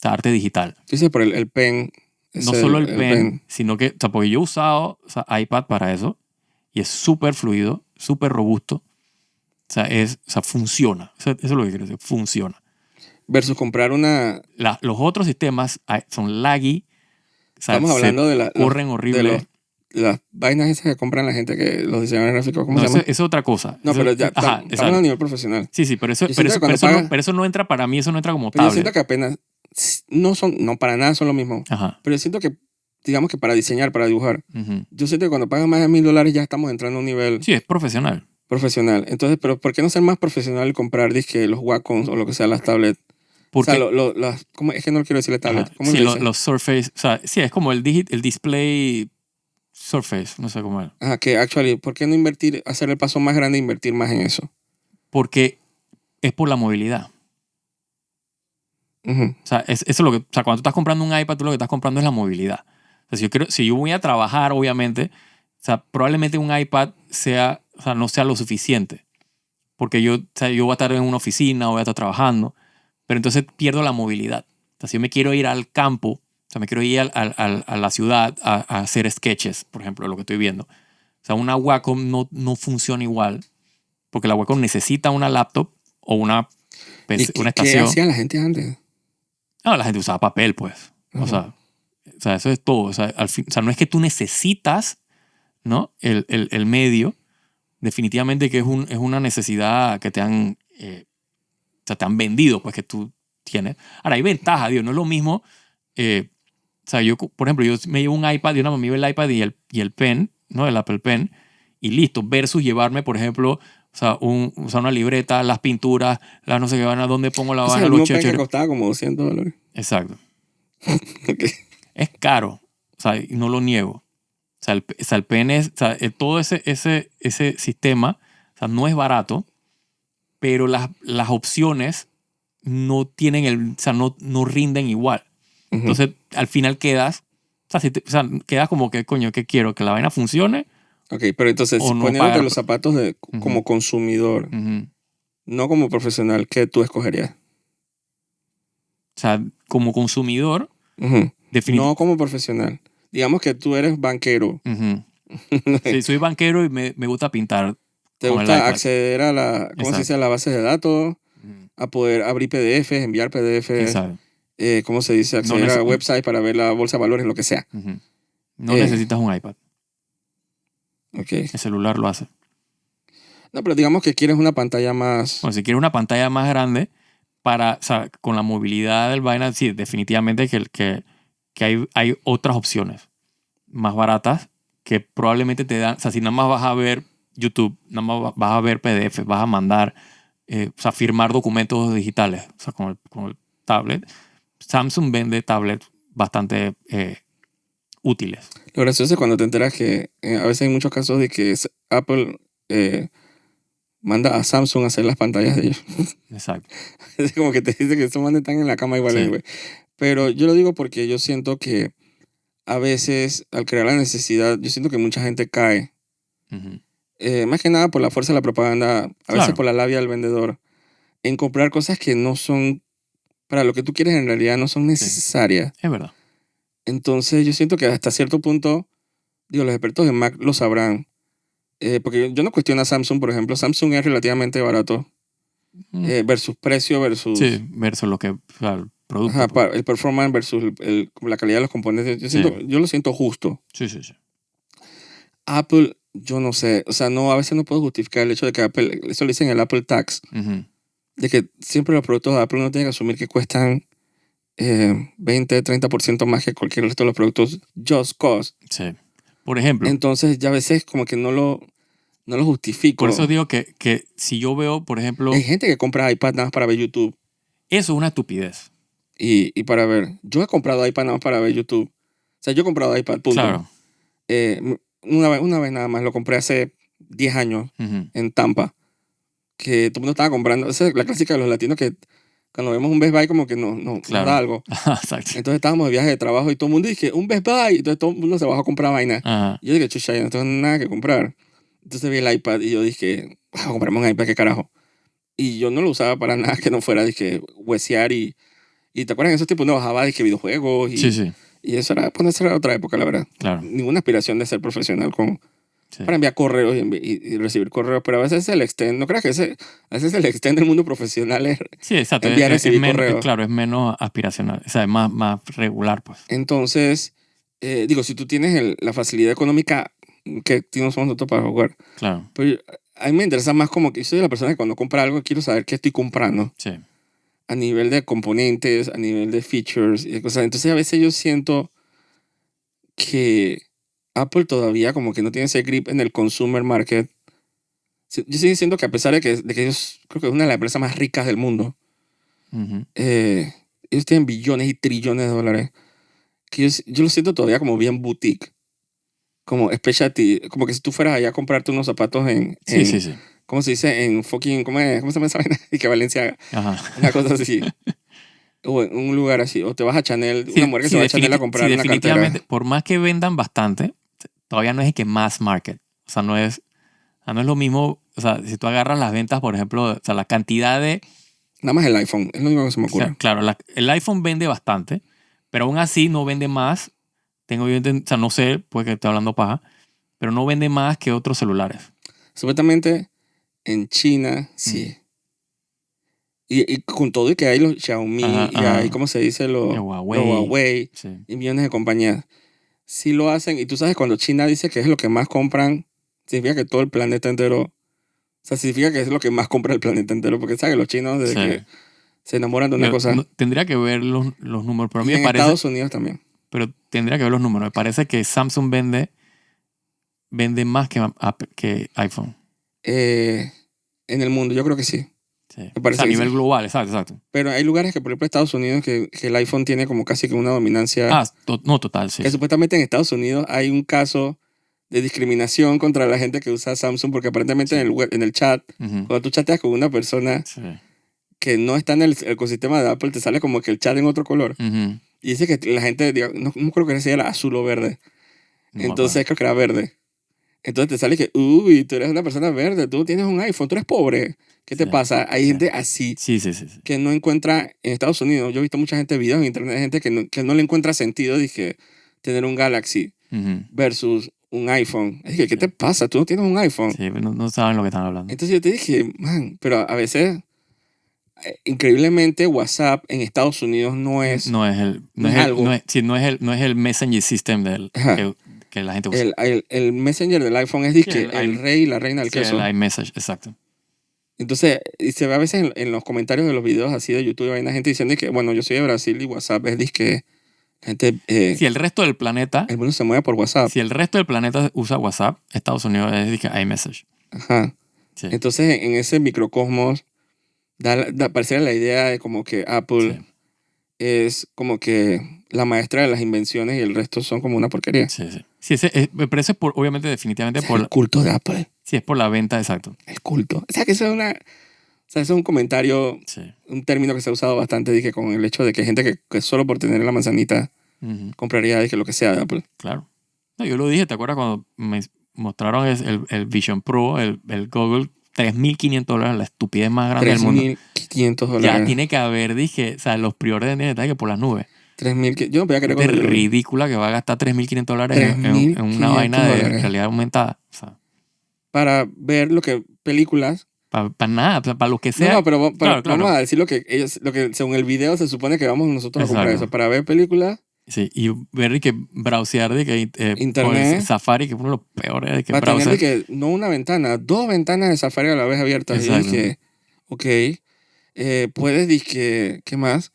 sea, arte digital. Dice por el pen, es No solo el el pen, pen. sino que, o sea, porque yo he usado, o sea, iPad para eso y es súper fluido, súper robusto, o sea, funciona. Eso es lo que quiero decir, funciona. Versus comprar una, Los otros sistemas son laggy, o sea, estamos se hablando corren de horrible. las vainas esas que compran la gente, los diseñadores gráficos, ¿cómo No, se eso llama? es otra cosa. No, pero ya Ajá, estamos hablando a exacto. nivel profesional. Sí, pero eso, Yo siento que pero cuando eso no, pagas, pero eso no entra para mí, eso no entra como pero yo siento tablet. que apenas, no para nada son lo mismo. Ajá. Pero yo siento que, digamos que para diseñar, para dibujar, Ujú. yo siento que cuando pagas más de $1,000 ya estamos entrando a un nivel Sí, es profesional. profesional. Entonces, pero ¿por qué no ser más profesional y comprar, dizque, los Wacom o lo que sea, las tablets? O sea, Porque, ¿cómo? Es que no quiero decirle tablet. ajá, ¿Cómo sí, le dices? los Surface, o sea, sí, es como el display Surface, no sé cómo es. Ajá, que actually, ¿por qué no invertir, hacer el paso más grande e invertir más en eso? Porque es por la movilidad. Ujú. O sea, eso es lo que, o sea, cuando tú estás comprando un iPad, tú lo que estás comprando es la movilidad. O sea, si yo voy a trabajar, obviamente, o sea, probablemente un iPad o sea, no sea lo suficiente. Porque o sea, yo voy a estar en una oficina o voy a estar trabajando, pero entonces pierdo la movilidad. O sea, si yo me quiero ir al campo, o sea, me quiero ir a la ciudad a hacer sketches, por ejemplo, lo que estoy viendo. O sea, una Wacom no funciona igual, porque la Wacom necesita una laptop o ¿Y una qué estación. hacía la gente antes? No, la gente usaba papel, pues. Ujú. O sea, eso es todo. O sea, o sea, no es que tú necesitas, ¿no? El medio. Definitivamente que es una necesidad que o sea, te han vendido, pues que tú tienes. Ahora, hay ventajas, Dios, no es lo mismo. O sea, por ejemplo, yo me llevo un iPad y una me llevo el iPad y el pen, ¿no? El Apple Pen, y listo, versus llevarme, por ejemplo, o sea, una libreta, las pinturas, las no sé qué van a dónde pongo la Ese es vaina, el los mismo pen que checheres. costaba como $200. Exacto. Ok. Es caro, o sea, y no lo niego. O sea, el pen es, o sea, todo ese sistema, o sea, no es barato, pero las opciones no tienen o sea, no rinden igual. Ujú. Entonces, al final quedas, o sea, o sea, quedas como que, coño, ¿qué quiero? ¿Que la vaina funcione Ok, pero entonces, o no poniéndote pagar? los zapatos Ujú, como consumidor, ujú. no como profesional, ¿qué tú escogerías? O sea, como consumidor, Ujú. No definitivamente. como profesional. Digamos que tú eres banquero. Sí, soy banquero y me gusta pintar Te con el gusta iPad. acceder a ¿cómo se dice? A Exacto. la base de datos, Ujú. a poder abrir PDFs, enviar PDFs, Exacto. ¿cómo se dice? No, Acceder a websites para ver la bolsa de valores, lo que sea. ujú. No Eh, necesitas un iPad. ok. El celular lo hace. No, pero digamos que quieres una pantalla más. Bueno, si quieres una pantalla más grande, o sea, con la movilidad del vaina, sí, definitivamente que hay otras opciones más baratas que probablemente te dan, o sea, si nada más vas a ver YouTube, nada más vas a ver PDF, vas a mandar, o sea, firmar documentos digitales, o sea, con el tablet. Samsung vende tablets bastante útiles. Lo gracioso es cuando te enteras que a veces hay muchos casos de que Apple manda a Samsung a hacer las pantallas de ellos. Exacto. Es como que te dice que esos manes están en la cama igual, Sí. güey. Pero yo lo digo porque yo siento que a veces, al crear la necesidad, yo siento que mucha gente cae. Ujú. Más que nada por la fuerza de la propaganda, a veces Claro, por la labia del vendedor, en comprar cosas que no son, para lo que tú quieres en realidad, no son sí, necesarias. es verdad. Entonces yo siento que hasta cierto punto, digo, los expertos en Mac lo sabrán. Porque yo no cuestiono a Samsung, por ejemplo. Samsung es relativamente barato Mm, versus precio versus sí, versus lo que, o sea, el producto, ajá, pues. el performance versus la calidad de los componentes. Sí, Yo lo siento justo. sí, sí, sí. Apple, yo no sé. O sea, no, a veces no puedo justificar el hecho de que Apple, eso le dicen el Apple Tax, Ujú. de que siempre los productos de Apple uno tiene que asumir que cuestan 20-30% más que cualquier resto de los productos just cause. Sí. Por ejemplo, Entonces ya a veces como que no lo justifico. Por eso digo que si yo veo, por ejemplo, Hay gente que compra iPad nada más para ver YouTube. eso es una estupidez. Y para ver. Yo he comprado iPad nada más para ver YouTube. O sea, yo he comprado iPad, punto. Claro. Una vez nada más, lo compré hace 10 años Ujú. en Tampa. Que todo el mundo estaba comprando. Esa es la clásica de los latinos que cuando vemos un Best Buy como que nos Claro. da algo. Exacto. Entonces estábamos de viaje de trabajo y todo el mundo dice, un Best Buy. Entonces todo el mundo se bajó a comprar vaina. Ajá. Y yo dije, chucha, yo no tengo nada que comprar. Entonces vi el iPad y yo dije, a comprarme un iPad, qué carajo. Y yo no lo usaba para nada que no fuera, dije, huesear y ¿te acuerdas en esos tiempos no bajaba, dije, videojuegos? Sí, sí, Y eso era ponerse a otra época, la verdad. claro. Ninguna aspiración de ser profesional Sí. para enviar correos y recibir correos, pero a veces el extend, no creas que a veces el extend del mundo profesional es Sí, exacto. enviar y recibir menos, correos. claro, es menos aspiracional. O sea, es más regular, pues. Entonces, digo, si tú tienes la facilidad económica que no somos nosotros para jugar, Claro. pero a mí me interesa más como que yo soy la persona que cuando compra algo quiero saber qué estoy comprando Sí. a nivel de componentes, a nivel de features y de cosas. Entonces a veces yo siento que Apple todavía como que no tiene ese grip en el consumer market. Yo sigo diciendo que a pesar de que ellos creo que es una de las empresas más ricas del mundo, Ujú. ellos tienen billones y trillones de dólares, que yo lo siento todavía como bien boutique, como specialty, como que si tú fueras allá a comprarte unos zapatos Sí, sí, sí. ¿cómo se dice? En fucking, ¿cómo se llama esa vaina? Y que Valencia, Ajá. una cosa así. O en un lugar así, o te vas a Chanel, Sí, una mujer que sí, se va a Chanel a sí, comprar una definitivamente, cartera. por más que vendan bastante, todavía no es el que mass market. O sea, no es lo mismo. O sea, si tú agarras las ventas, por ejemplo, o sea, la cantidad de... Nada más el iPhone, es lo único que se me O sea, ocurre. claro, el iPhone vende bastante, pero aún así no vende más. O sea, no sé, puede que esté hablando paja, pero no vende más que otros celulares. Supuestamente en China, sí. Y con todo y que hay los Xiaomi Ajá, y hay, ajá. ¿cómo se dice? Los El Huawei Sí. y millones de compañías. Sí lo hacen. Y tú sabes, cuando China dice que es lo que más compran, significa que todo el planeta entero, o sea, significa que es lo que más compra el planeta entero. Porque, ¿sabes? Los chinos, desde Sí. que se enamoran de una cosa. Tendría que ver los números, pero a mí Y me en parece... Estados Unidos también. Pero tendría que ver los números. Me parece que Samsung vende más que iPhone. En el mundo, yo creo que sí. Sí. Me O parece sea, a que nivel sí. global, exacto. Pero hay lugares que, por ejemplo, Estados Unidos, que el iPhone tiene como casi que una dominancia. No, total, sí. Que Sí. supuestamente en Estados Unidos hay un caso de discriminación contra la gente que usa Samsung, porque aparentemente Sí. en el chat, Ujú. cuando tú chateas con una persona Sí. que no está en el ecosistema de Apple, te sale como que el chat en otro color. Ujú. Y dice que la gente, no creo que sea era azul o verde. No me Entonces acuerdo. creo que era verde. Entonces te sale que, uy, tú eres una persona verde, tú tienes un iPhone, tú eres pobre. ¿Qué te Sí. pasa? Hay Sí. gente así Sí. que no encuentra en Estados Unidos. Yo he visto mucha gente videos en internet de gente que no le encuentra sentido, dije, tener un Galaxy Ujú. versus un iPhone. Dije, ¿qué Sí. te pasa? Tú no tienes un iPhone. Sí, no saben lo que están hablando. Entonces yo te dije, man, pero a veces, increíblemente, WhatsApp en Estados Unidos no es No es algo. no es el Messenger System Ajá. que la gente usa. El Messenger del iPhone es Sí, dizque, el rey y la reina del Sí, queso. el iMessage, exacto. Entonces, y se ve a veces en los comentarios de los videos así de YouTube, hay una gente diciendo que, bueno, yo soy de Brasil y WhatsApp es disque, gente, Si el resto del planeta, el mundo se mueve por WhatsApp. si el resto del planeta usa WhatsApp, Estados Unidos es dije, iMessage. Ajá. Sí. Entonces, en ese microcosmos, pareciera la idea de como que Apple Sí. es como que la maestra de las invenciones y el resto son como una porquería. Sí. Sí, pero eso es obviamente, definitivamente, O sea, el culto de Apple. sí, es por la venta, exacto. El culto. O sea, que eso es eso es un comentario, Sí. un término que se ha usado bastante, dije, con el hecho de que hay gente que solo por tener la manzanita Ujú. compraría, dije, lo que sea de Apple. Claro. No, yo lo dije, ¿te acuerdas cuando me mostraron el Vision Pro, el Google, $3,500, la estupidez más grande del mundo? $3,500. Ya tiene que haber, dije, o sea, los priores de que por las nubes. 3,000. Yo no podía creer Es cuando yo lo vi. ridícula que va a gastar $3,500 en una vaina de $3,500 realidad aumentada. O sea, para ver películas. para nada, para lo que sea. No, pero Claro. vamos a decir lo que según el video se supone que vamos nosotros a comprar Exacto. eso. Para ver películas, Sí, y ver y que browsear de que Internet. por Safari, que es uno de los peores de que para tener browser. que no una ventana, dos ventanas de Safari a la vez abiertas. Y Exacto. dije, ok, puedes, dije, ¿qué más?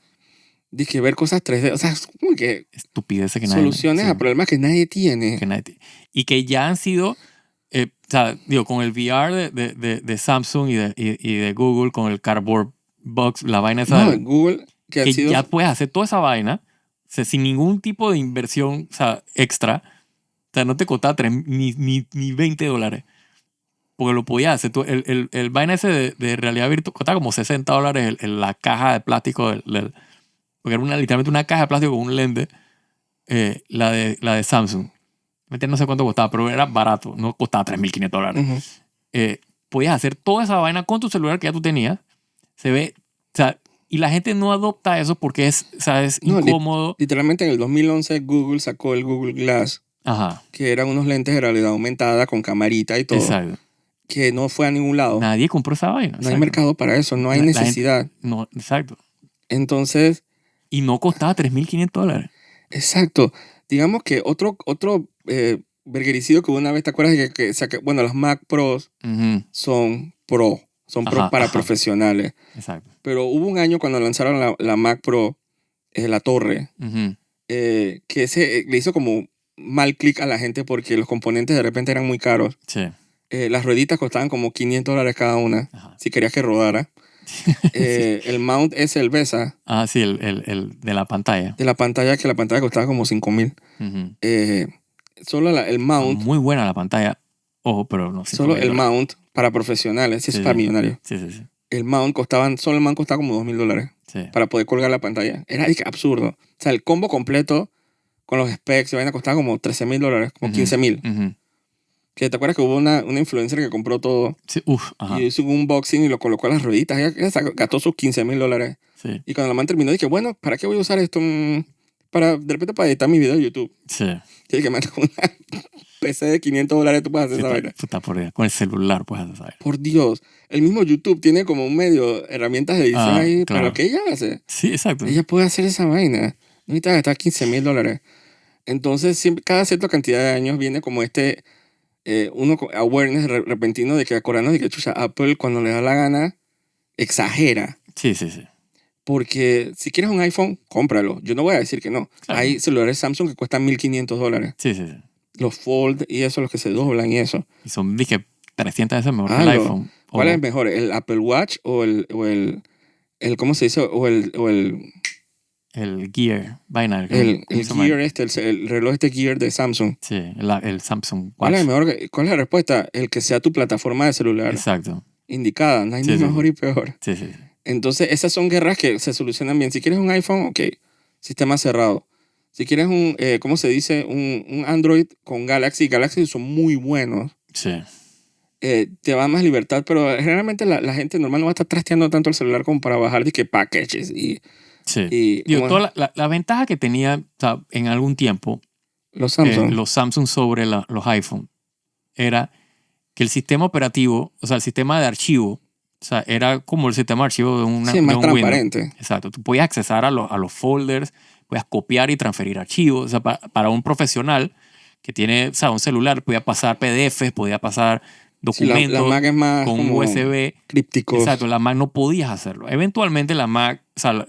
Dije, ver cosas 3D. O sea, es como que Estupideces que nadie... soluciones sí, a problemas que nadie tiene. que nadie y que ya han sido sea, digo, con el VR de Samsung y de Google, con el Cardboard Box, la vaina esa, No, Google, que ha que sido... ya puedes hacer toda esa vaina, o sea, sin ningún tipo de inversión, o sea, extra. O sea, no te costaba ni $20. Porque lo podías hacer. El vaina ese de realidad virtual costaba como $60 la caja de plástico porque era literalmente una caja de plástico con un lente, la de Samsung. No sé cuánto costaba, pero era barato. No costaba $3.500. Ujú. Podías hacer toda esa vaina con tu celular que ya tú tenías. Se ve, o sea, y la gente no adopta eso porque o sea, es No, incómodo. literalmente en el 2011 Google sacó el Google Glass, Ajá, que eran unos lentes de realidad aumentada con camarita y todo, exacto. que no fue a ningún lado. Nadie compró esa vaina. No hay Exacto. mercado para eso, no hay La gente, necesidad. no, exacto. Entonces, Y no costaba $3.500. exacto. Digamos que otro verguericidio que hubo una vez, ¿te acuerdas de bueno, las Mac Pros Ujú. son Pro, son pro Ajá, para ajá. profesionales. Exacto. Pero hubo un año cuando lanzaron la Mac Pro, la torre, Ujú. que le hizo como mal clic a la gente porque los componentes de repente eran muy caros. Sí. Las rueditas costaban como $500 cada una, Ajá. si querías que rodara. Sí. El mount es el BESA Ah, sí, el de la pantalla. de la pantalla, que la pantalla costaba como 5.000. Ujú. Solo el Ah, mount, muy buena la pantalla. Ojo, pero no cinco solo mil el dólares. mount para profesionales, sí, es Sí, para sí. millonarios. Sí, sí, sí. Solo el mount costaba como $2.000 Sí. para poder colgar la pantalla. Era dije, absurdo. O sea, el combo completo con los specs y vaina costaba como $13.000, como Ujú. 15.000. Ujú. Que te acuerdas que hubo una influencer que compró todo Sí, y ajá. hizo un unboxing y lo colocó a las rueditas. Ella gastó sus $15.000. Sí. Y cuando la man terminó, dije, bueno, ¿para qué voy a usar esto? De repente para editar mi video de YouTube. Sí. Tiene que meter una PC de $500, tú puedes hacer Sí, esa vaina. puta por Dios. Con el celular puedes hacer esa vaina. Por Dios, el mismo YouTube tiene como un medio herramientas de edición Ah, ahí para lo claro. que ella hace. Sí, exacto. Ella puede hacer esa vaina. No necesita gastar $15.000. Entonces, siempre, cada cierta cantidad de años viene como awareness repentino de que acordarnos de que chucha, Apple cuando le da la gana exagera. Sí, sí, sí. Porque si quieres un iPhone, cómpralo. Yo no voy a decir que no. Claro. Hay celulares Samsung que cuestan $1.500. Sí, sí, sí. Los Fold y eso, los que se doblan y eso. Y son, dije, 300 veces mejor que el Hazlo. iPhone. ¿Cuál es mejor? ¿El Apple Watch o el ¿cómo se dice? El Gear. Vaina. El ¿Cómo se llama? Gear el reloj Gear de Samsung? Sí, el Samsung ¿Cuál es Watch. mejor? ¿Cuál es la respuesta? El que sea tu plataforma de celular Exacto. indicada. No hay Sí, ni sí, mejor sí. y peor. Sí, sí, sí. Entonces, esas son guerras que se solucionan bien. Si quieres un iPhone, ok, sistema cerrado. Si quieres ¿cómo se dice? Un Android con Galaxy son muy buenos. Sí. Te da más libertad, pero generalmente la gente normal no va a estar trasteando tanto el celular como para bajar de que packages Sí. Digo, ¿cómo es? toda la ventaja que tenía, o sea, en algún tiempo Los Samsung. los Samsung sobre los iPhone era que el sistema operativo, o sea, el sistema de archivo, o sea, era como el sistema de archivo de, Sí, es más un Windows. transparente. Exacto. Tú podías accesar a los folders, podías copiar y transferir archivos. O sea, para un profesional que tiene, o sea, un celular, podía pasar PDFs, podía pasar Sí, la documentos Mac es más con como USB. crípticos. Exacto, la Mac no podías hacerlo. Eventualmente la Mac, o sea,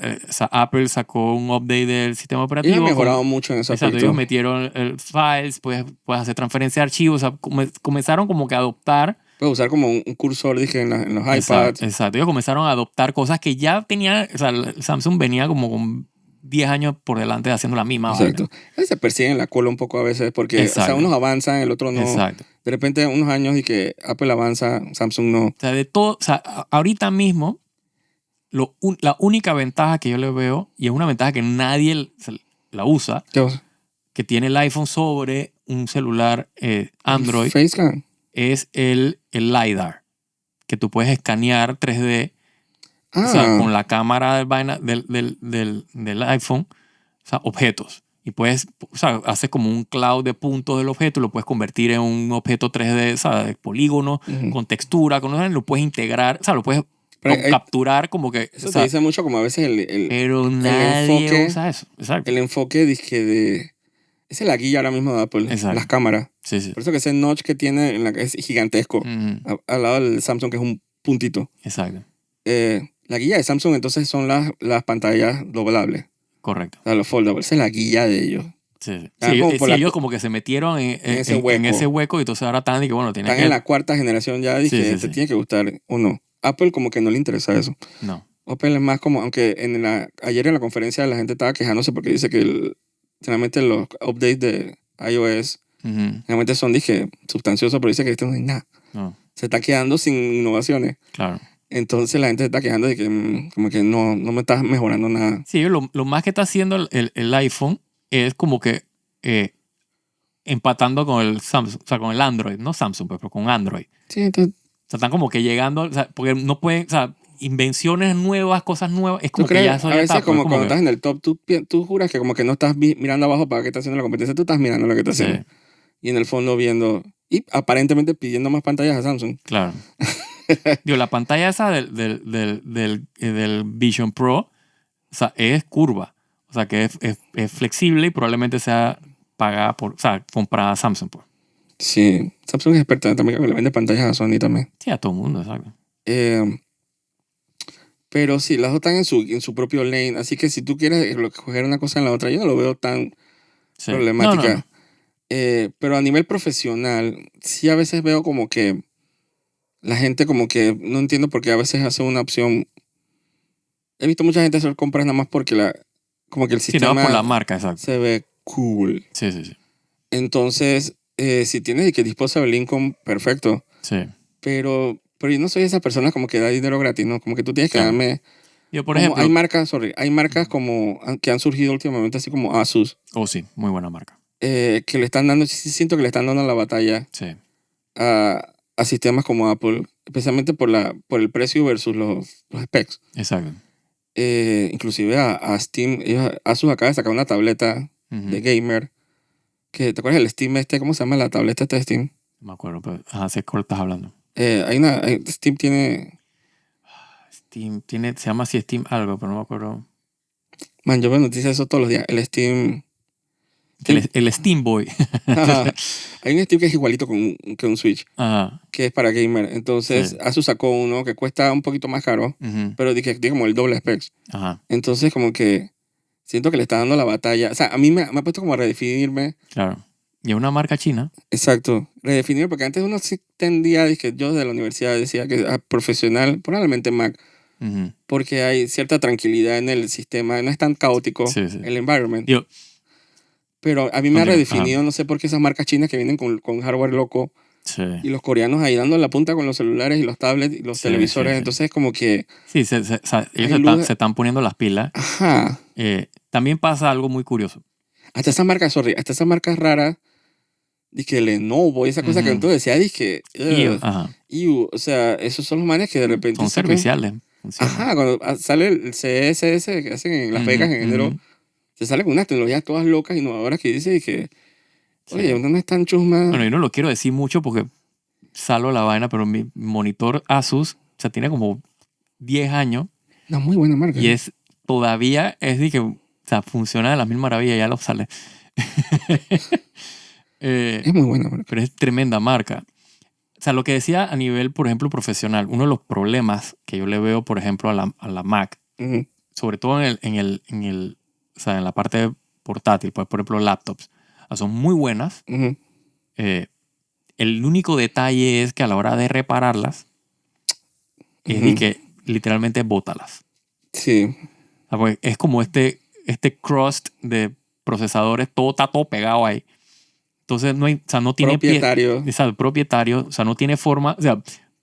Apple sacó un update del sistema Ellos operativo. han mejorado mucho en ese Exacto, aspecto. ellos metieron files, puedes hacer transferencia de archivos. O sea, comenzaron como que a adoptar. Puedes usar como un cursor, dije, en los iPads. Exacto. Ellos comenzaron a adoptar cosas que ya tenían, o sea, el Samsung venía como con 10 años por delante haciendo la misma Exacto. vaina. Ellos se persiguen la cola un poco a veces porque, o sea, Exacto. unos avanzan, el otro no. Exacto. De repente, unos años y que Apple avanza, Samsung no. O sea, de todo, o sea, ahorita mismo, la única ventaja que yo le veo, y es una ventaja que nadie la usa, ¿Qué cosa? que tiene el iPhone sobre un celular Android, FaceCam. es el LiDAR, que tú puedes escanear 3D, o sea, con la cámara del iPhone, o sea, objetos. Y puedes, o sea, haces como un cloud de puntos del objeto, lo puedes convertir en un objeto 3D, o sea, de polígono, con textura, lo puedes integrar, o sea, lo puedes capturar como que... Eso o sea, te dice mucho como a veces pero nadie enfoque, usa eso. Exacto. el enfoque esa es la guía ahora mismo de Apple, Exacto. las cámaras. Sí, sí. Por eso que ese notch que tiene es gigantesco, Ujú. al lado del Samsung que es un puntito. Exacto. La guía de Samsung entonces son las pantallas doblables, Correcto. o sea, los foldables. Esa es la guía de ellos. Sí, Están como por la- ellos como que se metieron ese hueco. en ese hueco y entonces ahora están y que bueno, tienen Están que... en la cuarta generación ya, dije, Sí, te sí. tiene que gustar o no. Apple como que no le interesa eso. No. Apple es más como, aunque ayer en la conferencia la gente estaba quejándose porque dice que generalmente los updates de iOS Ujú. generalmente son, dije, sustanciosos, pero dice que esto no hay nada. No, Se está quedando sin innovaciones. claro. Entonces la gente se está quejando de que como que no me estás mejorando nada. Sí, lo más que está haciendo el iPhone es como que empatando con el Samsung, o sea, con el Android, no Samsung, pues, pero con Android. Sí, entonces, O sea, están como que llegando, o sea, porque no pueden, o sea, invenciones nuevas, cosas nuevas, es ¿tú como que ya crees? eso A ya veces está, pues, como como cuando que, estás en el top, tú juras que como que no estás mirando abajo para qué está haciendo la competencia, tú estás mirando lo que está haciendo. sí, Y en el fondo viendo, y aparentemente pidiendo más pantallas a Samsung. claro. Digo, la pantalla esa del Vision Pro, o sea, es curva, o sea, que es flexible y probablemente sea pagada por, o sea, comprada a Samsung, pues. Sí, Samsung es experta también que le vende pantallas a Sony también. Sí, a todo el mundo, exacto. Eh, pero sí, las dos están en su propio lane, así que si tú quieres coger una cosa en la otra, yo no lo veo tan Sí. problemática. No. Pero a nivel profesional, sí a veces veo como que la gente como que no entiendo por qué a veces hace una opción. He visto mucha gente hacer compras nada más porque como que el Sí, no va por la sistema marca, exacto. se ve cool. Sí. Entonces, si tienes que disposable income, perfecto. Sí, Pero yo no soy esa persona como que da dinero gratis, ¿no? Como que tú tienes que claro. darme. Yo, por Como hay ejemplo, marcas como que han surgido últimamente, así como Asus, oh sí, muy buena marca. que le están dando, sí siento que le están dando la batalla Sí, a sistemas como Apple, especialmente por el precio versus los specs. exacto. Inclusive a Steam, Asus acaba de sacar una tableta Ujú. de gamer, ¿te acuerdas del Steam ¿cómo se llama la tableta esta de Steam? No me acuerdo, pero sé cuál estás hablando. Steam tiene, Steam, se llama así Steam algo, pero no me acuerdo. man, yo veo noticias de eso todos los días, el Steam. El Steam Boy. Ajá. Hay un Steam que es igualito que un Switch, Ajá, que es para gamer. Entonces, sí. Asus sacó uno que cuesta un poquito más caro, Ujú. pero tiene como el doble specs. Ajá, Entonces, como que siento que le está dando la batalla. O sea, a mí me ha puesto como a redefinirme. claro. Y es una marca china. Exacto, redefinirme, porque antes uno sí tendía, dije, yo de la universidad decía que profesional, probablemente Mac, Ujú. porque hay cierta tranquilidad en el sistema, no es tan caótico Sí. el environment. Digo, Pero a mí me ha continúa. redefinido, no sé por qué esas marcas chinas que vienen con hardware loco. Sí. Y los coreanos ahí dando la punta con los celulares y los tablets y los Sí, televisores. sí. Entonces, como que. Sí, o sea, ellos Hay luz. se están poniendo las pilas. Ajá. También pasa algo muy curioso. Hasta esas marcas raras. Dije, Lenovo, esa cosa que Ujú. entonces decía, dije. Ajá. O sea, esos son los manes que de repente Son sacan. serviciales. Funcionan. Ajá, cuando sale el CSS que hacen en Las Vegas en enero, Ujú. se sale con unas tecnologías todas locas, innovadoras que dice que, oye, Sí. uno no es tan chusma. Bueno, yo no lo quiero decir mucho porque salvo la vaina, pero mi monitor Asus, o sea, tiene como 10 años Una muy buena marca. y todavía es de que, o sea, funciona de la misma maravilla, ya lo sale. Es muy buena marca. Pero es tremenda marca. O sea, lo que decía a nivel, por ejemplo, profesional, uno de los problemas que yo le veo, por ejemplo, a la Mac, Ujú, sobre todo o sea, en la parte portátil, pues, por ejemplo, laptops, son muy buenas. ujú. El único detalle es que a la hora de repararlas, es de Ujú. que literalmente bótalas. Sí. O sea, pues, es como este crust de procesadores, está todo pegado ahí. Entonces no hay, o sea, no tiene Propietario. propietario, o sea, no tiene forma, o sea,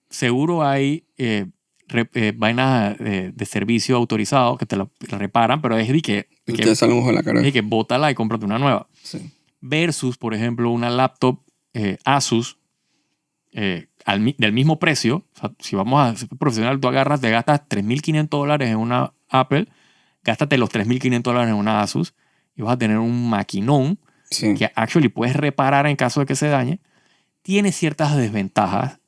seguro hay vainas de servicio autorizado que te la reparan, pero es de que, Y te sale un ojo en la cara. bótala y cómprate una nueva. Sí. Versus, por ejemplo, una laptop Asus del mismo precio. O sea, si vamos a ser profesional, tú te gastas $3,500 en una Apple, gástate los $3,500 en una Asus y vas a tener un maquinón Sí. que actually puedes reparar en caso de que se dañe. Tiene ciertas desventajas,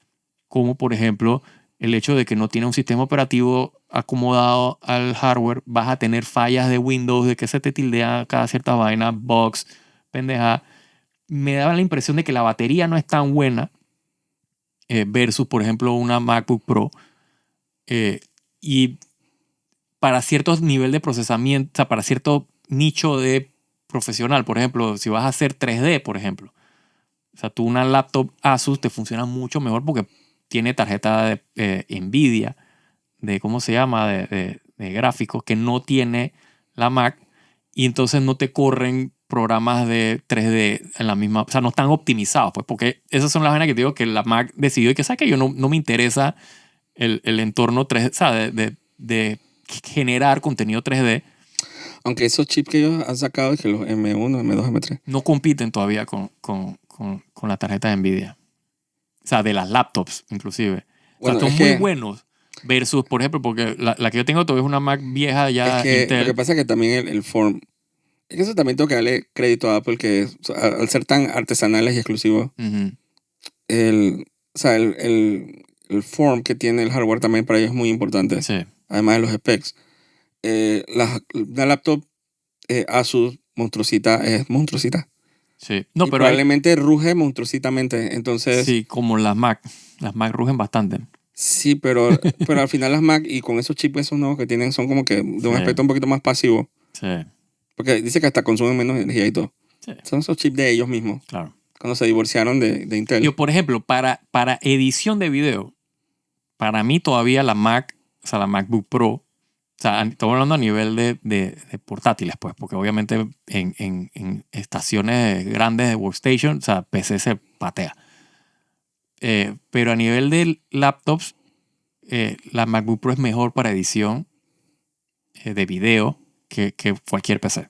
como por ejemplo el hecho de que no tiene un sistema operativo acomodado al hardware. Vas a tener fallas de Windows, de que se te tildea cada cierta vaina, bugs, pendeja. Me daba la impresión de que la batería no es tan buena versus, por ejemplo, una MacBook Pro. Y para ciertos niveles de procesamiento, o sea, para cierto nicho de profesional, por ejemplo, si vas a hacer 3D, por ejemplo. O sea, tú una laptop Asus te funciona mucho mejor porque tiene tarjeta de NVIDIA, de ¿cómo se llama? De gráficos, que no tiene la Mac, y entonces no te corren programas de 3D en la misma, o sea, no están optimizados, pues, porque esas son las vainas que te digo que la Mac decidió y que, ¿sabes qué? Yo no me interesa el entorno 3D, o sea, de generar contenido 3D. Aunque esos chips que ellos han sacado, que los M1, M2, M3, No compiten todavía con la tarjeta de NVIDIA. O sea, de las laptops, inclusive. O sea, bueno, son muy buenos versus, por ejemplo, porque la que yo tengo todavía es una Mac vieja es ya que lo que Intel. pasa es que también el form, es que eso también tengo que darle crédito a Apple, que o sea, al ser tan artesanales y exclusivos, Ujú. o sea, el form que tiene el hardware también para ellos es muy importante, Sí, además de los specs. Una laptop Asus monstruosita es monstruosita. sí. No, Y pero hay, probablemente ruge monstruositamente. Entonces, sí, como las Mac. Las Mac rugen bastante. sí, pero al final las Mac y con esos chips esos nuevos que tienen son como que de un Sí, aspecto un poquito más pasivo. sí, Porque dice que hasta consumen menos energía y todo. sí, Son esos chips de ellos mismos. claro. Cuando se divorciaron de Intel. Yo, por ejemplo, para edición de video, para mí todavía la Mac, o sea, la MacBook Pro, o sea, estamos hablando a nivel de portátiles, pues, porque obviamente en estaciones grandes de workstation, o sea, PC se patea. Pero a nivel de laptops, la MacBook Pro es mejor para edición de video que cualquier PC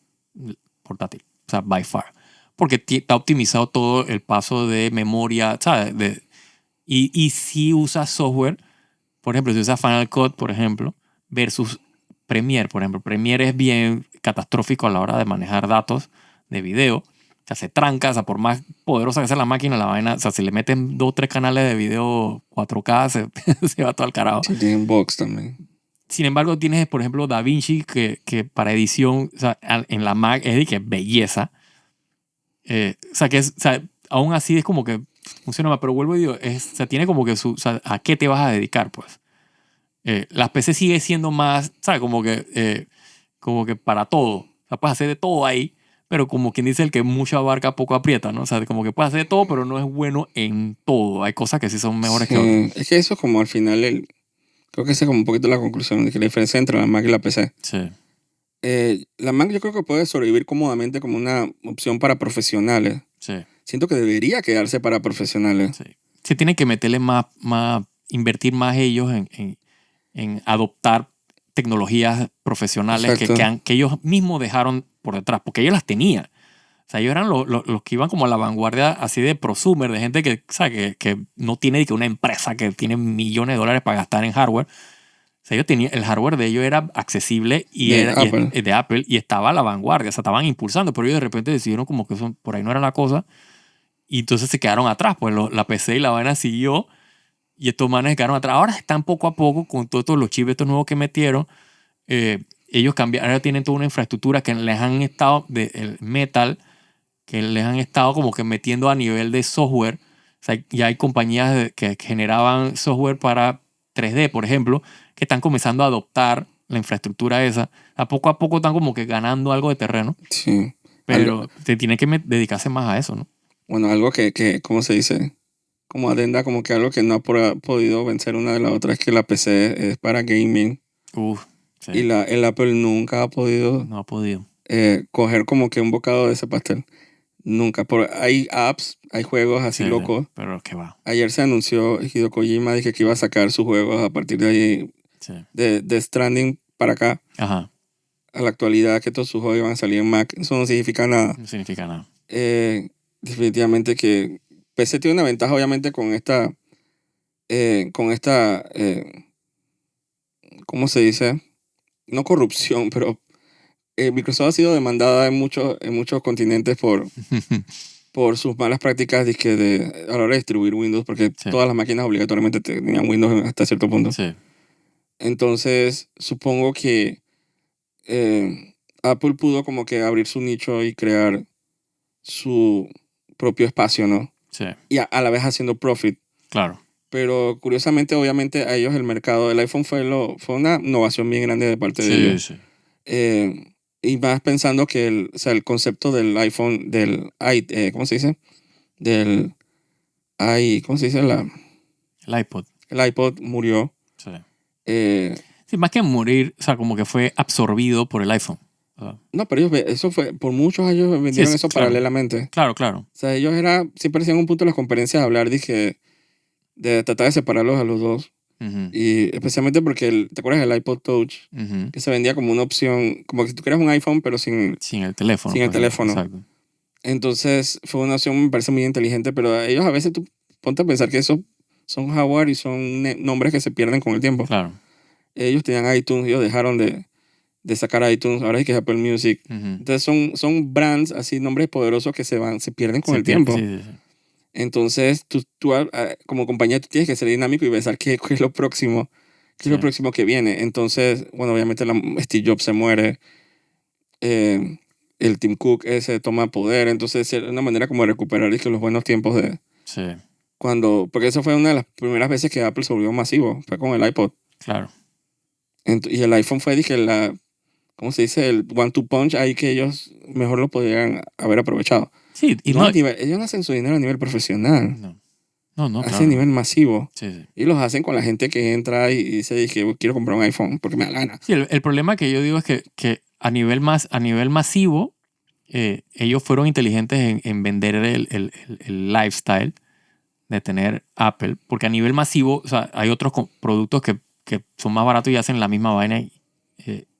portátil, o sea, by far. Porque está optimizado todo el paso de memoria, ¿sabes? Y si usas software, por ejemplo, si usas Final Cut, por ejemplo, versus Premiere, por ejemplo. Premiere es bien catastrófico a la hora de manejar datos de video. O sea, se tranca, o sea, por más poderosa que sea la máquina, la vaina, o sea, si le meten 2 o 3 canales de video 4K, se va todo al carajo. Sí, tienen box también. Sin embargo, tienes, por ejemplo, DaVinci, que para edición, o sea, en la Mac es de que belleza. O sea, o sea, aún así es como que funciona mal, pero vuelvo y digo, o sea, tiene como que o sea, ¿a qué te vas a dedicar, pues? Las PC sigue siendo más, ¿sabes? Como que para todo. O sea, puedes hacer de todo ahí, pero como quien dice, el que mucho abarca, poco aprieta, ¿no? O sea, como que puedes hacer de todo, pero no es bueno en todo. Hay cosas que sí son mejores que otras. Sí, es que eso es como al final, creo que esa es como un poquito la conclusión de que la diferencia entre la Mac y la PC. Sí, La Mac yo creo que puede sobrevivir cómodamente como una opción para profesionales. sí, Siento que debería quedarse para profesionales. sí. Sí tienen que meterle invertir más ellos en adoptar tecnologías profesionales Exacto. que ellos mismos dejaron por detrás, porque ellos las tenían. O sea, ellos eran los que iban como a la vanguardia así de prosumer, de gente que, o sea, que no tiene ni que una empresa que tiene millones de dólares para gastar en hardware. O sea, ellos tenían, el hardware de ellos era accesible De Apple. de Apple y estaba a la vanguardia, o sea, estaban impulsando, pero ellos de repente decidieron como que eso por ahí no era la cosa y entonces se quedaron atrás, pues la PC y la vaina siguió y estos manes se quedaron atrás. Ahora están poco a poco con todos los chips estos nuevos que metieron. Ellos cambiaron, ahora tienen toda una infraestructura que les han estado, el Metal, que les han estado como que metiendo a nivel de software. O sea, ya hay compañías que generaban software para 3D, por ejemplo, que están comenzando a adoptar la infraestructura esa. A poco están como que ganando algo de terreno, Sí. pero se tiene que dedicarse más a eso, ¿no? Bueno, algo que, ¿cómo se dice? Como adenda, como que algo que no ha podido vencer una de las otras es que la PC es para gaming Uf, sí, y el Apple nunca ha podido no ha podido. coger como que un bocado de ese pastel. Nunca. Hay apps, hay juegos así Sí, sí, locos. pero que va. Ayer se anunció Hideo Kojima de que iba a sacar sus juegos a partir de ahí, Sí. de Stranding para acá, Ajá, a la actualidad, que todos sus juegos iban a salir en Mac. Eso no significa nada. no significa nada. Definitivamente que PC tiene una ventaja, obviamente, con esta, ¿cómo se dice? No corrupción, pero Microsoft ha sido demandada en muchos continentes por sus malas prácticas a la hora de distribuir Windows, porque Sí, todas las máquinas obligatoriamente tenían Windows hasta cierto punto. sí, Entonces, supongo que Apple pudo como que abrir su nicho y crear su propio espacio, ¿no? sí, Y a la vez haciendo profit. claro. Pero curiosamente, obviamente, a ellos el mercado del iPhone fue una innovación bien grande de parte de Sí, ellos. sí. Eh, Y más pensando que o sea, el concepto del iPhone, ¿cómo se dice? Del ¿cómo se dice? El iPod. El iPod murió. Sí. Eh, Sí, más que morir, o sea, como que fue absorbido por el iPhone. O sea, no, pero eso fue, por muchos años sí, vendieron eso claro. paralelamente. Claro, claro. O sea, ellos siempre hacían un punto en las conferencias de hablar, dije, de tratar de separarlos a los dos. Ujú, Y especialmente porque, ¿te acuerdas del iPod Touch? ujú. Que se vendía como una opción, como que si tú querías un iPhone, pero Sin el teléfono. sin el Pues, teléfono. exacto. Entonces fue una opción, me parece muy inteligente, pero a ellos a veces tú ponte a pensar que esos son hardware y son nombres que se pierden con el tiempo. Claro. Ellos tenían iTunes, ellos dejaron de sacar iTunes, ahora es que es Apple Music. Ujú. Entonces son brands, así, nombres poderosos que se pierden con el pierde, tiempo. sí, sí, sí. Entonces tú, como compañía tú tienes que ser dinámico y pensar qué es lo próximo, qué es lo Sí. próximo que viene. Entonces, bueno, obviamente Steve Jobs se muere, el Tim Cook ese toma poder, entonces es una manera como de recuperar dizque, los buenos tiempos de Sí, porque eso fue una de las primeras veces que Apple se volvió masivo, fue con el iPod. claro. Y el iPhone fue, dije, ¿cómo se dice? El one-two punch ahí que ellos mejor lo podrían haber aprovechado. Sí, y No no. a nivel, ellos no hacen su dinero a nivel profesional, No, hacen claro. a nivel masivo. Sí, sí. Y los hacen con la gente que entra y dice, dije, quiero comprar un iPhone porque me da la gana. Sí, el problema que yo digo es que a nivel masivo, ellos fueron inteligentes en vender el lifestyle de tener Apple, porque a nivel masivo, o sea, hay otros productos que son más baratos y hacen la misma vaina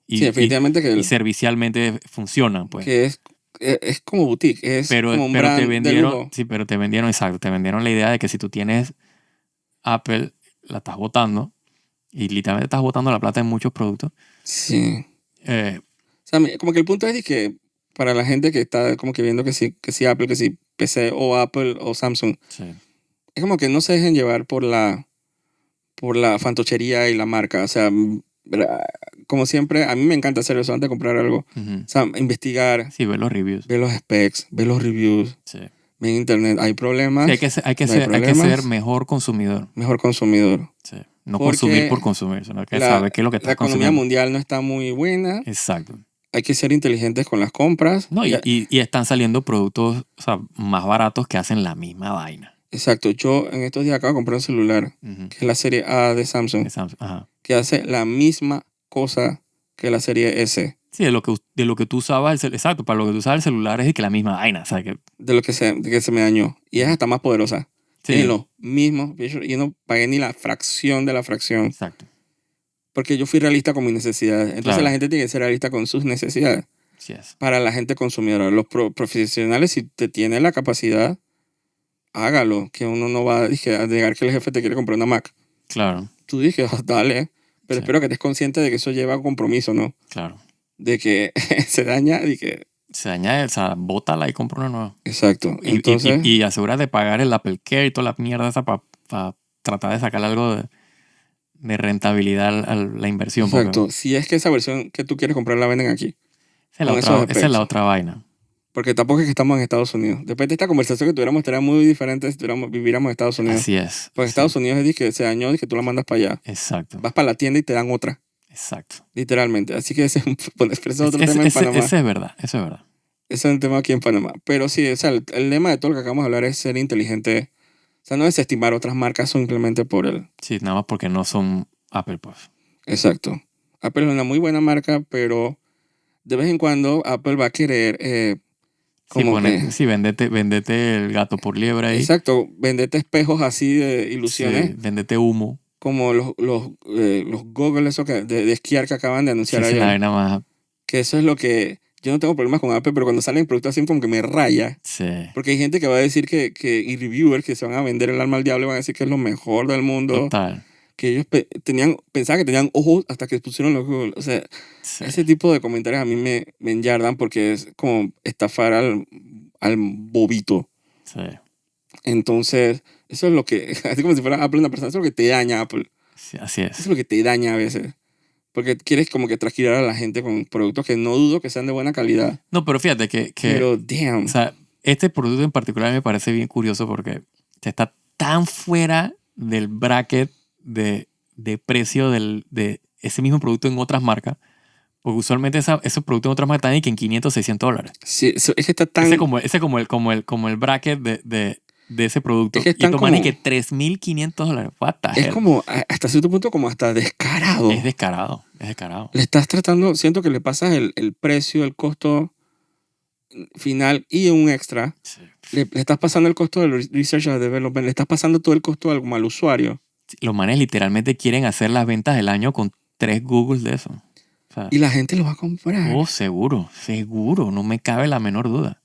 Sí, definitivamente y servicialmente funcionan, pues. que es como boutique, es como un Pero te brand de vendieron, lujo. sí, pero te vendieron, exacto, te vendieron la idea de que si tú tienes Apple, la estás botando y literalmente estás botando la plata en muchos productos. Sí. Eh, O sea, como que el punto es de que para la gente que está como que viendo que sí Apple, que sí PC o Apple o Samsung, sí. es como que no se dejen llevar por la fantochería y la marca. O sea, como siempre, a mí me encanta hacer eso antes de comprar algo. Ujú. O sea, investigar, Sí, ver los reviews. ver los specs, ver los reviews, Sí. ver en internet. ¿Hay problemas? Sí, hay que ser, hay que ¿No hay ser, hay que ser problemas? mejor consumidor. Mejor consumidor. Sí. No consumir por Porque consumir, sino que la, saber qué es lo que la estás economía consumiendo. mundial no está muy buena. Exacto. Hay que ser inteligentes con las compras. No, y están saliendo productos, o sea, más baratos que hacen la misma vaina. Exacto. Yo en estos días acabo de comprar un celular, Ujú. que es la serie A de Samsung, De Samsung. Ajá. que hace la misma cosa que la serie S. Sí, de lo que tú usabas el celular. Exacto, para lo que tú usabas el celular es de que la misma vaina. O sea, que, de que se me dañó. Y es hasta más poderosa. Tiene sí, los mismos features. Y no pagué ni la fracción de la fracción. exacto. Porque yo fui realista con mis necesidades. Entonces Claro. la gente tiene que ser realista con sus necesidades. Sí es. Para la gente consumidora. Los profesionales, si te tiene la capacidad, hágalo. Que uno no va dije, a negar que el jefe te quiere comprar una Mac. Claro. Tú dije, dale. Pero Sí. espero que estés consciente de que eso lleva compromiso, ¿no? Claro. De que se daña. Dije, Se daña, o sea, bótala y compra una nueva. exacto. Y Entonces, asegura de pagar el Apple Care y toda la mierda esa para tratar de sacar algo de rentabilidad a la inversión. exacto. Si es que esa versión que tú quieres comprar la venden aquí. Esa Con es esos esa es la specs. otra vaina. Porque tampoco es que estamos en Estados Unidos. Después de esta conversación que tuviéramos, estaría muy diferente si viviéramos en Estados Unidos. Así es. Porque Estados Unidos es que se dañó y que tú la mandas para allá. Exacto. Vas para la tienda y te dan otra. Exacto. Literalmente. Así que ese es otro tema en Panamá. Ese es verdad. Eso es verdad. Ese es un tema aquí en Panamá. Pero sí, o sea, el lema de todo lo que acabamos de hablar es ser inteligente. O sea, no desestimar otras marcas simplemente por el... Sí, nada más porque no son Apple, pues. Exacto. Apple es una muy buena marca, pero de vez en cuando Apple va a querer como que... Sí, vendete el gato por liebre ahí. Exacto. Venderte espejos así de ilusiones. Sí, vendete humo. Como los goggles esos de esquiar que acaban de Sí, anunciar sí, la ayer. vaina más. Que eso es lo que... Yo no tengo problemas con Apple, pero cuando salen productos así como que me raya. Sí. Porque hay gente que va a decir y reviewers que se van a vender el alma al diablo van a decir que es lo mejor del mundo. Total. Que ellos pensaban que tenían ojos hasta que pusieron los Google. O sea, Sí. ese tipo de comentarios a mí me enyardan porque es como estafar al bobito. Sí. Entonces, eso es lo que, así como si fuera Apple una persona, eso es lo que te daña Apple. Sí, así Eso es es. lo que te daña a veces. Porque quieres como que trasquilar a la gente con productos que no dudo que sean de buena calidad. No, pero fíjate que Pero, damn. o sea, este producto en particular me parece bien curioso porque está tan fuera del bracket de precio de ese mismo producto en otras marcas, Porque usualmente esos productos en otras marcas están ahí que en $500, $600. Sí, es que está tan... Ese como el bracket de ese producto. Es que Y están estos manes como... que $3,500. What the Es hell? como, hasta cierto punto, como hasta descarado. Es descarado. Es descarado. Le estás tratando, siento que le pasas el precio, el costo final y un extra. Sí. Le estás pasando el costo del research and development, le estás pasando todo el costo al usuario. Los manes literalmente quieren hacer las ventas del año con 3 Googles de eso. O sea, Y la gente lo va a comprar. oh, seguro. No me cabe la menor duda.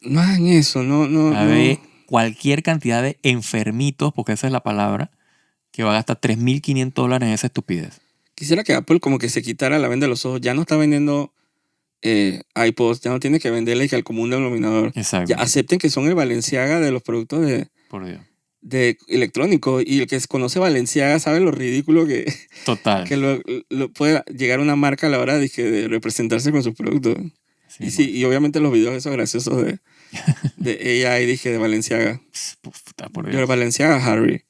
No hagan eso, no. Hay cualquier cantidad de enfermitos, porque esa es la palabra, que va a gastar $3,500 en esa estupidez. Quisiera que Apple como que se quitara la venda de los ojos. Ya no está vendiendo iPods, ya no tiene que venderle que al común denominador. Exacto. Ya acepten que son el Balenciaga de los productos Por Dios. de electrónicos. Y el que conoce Balenciaga sabe lo ridículo que, Total. que lo puede llegar una marca a la hora de representarse con sus productos. Sí, Y sí, y obviamente los videos esos graciosos de AI, de Balenciaga. Puta, por Yo Dios. era Balenciaga Harry.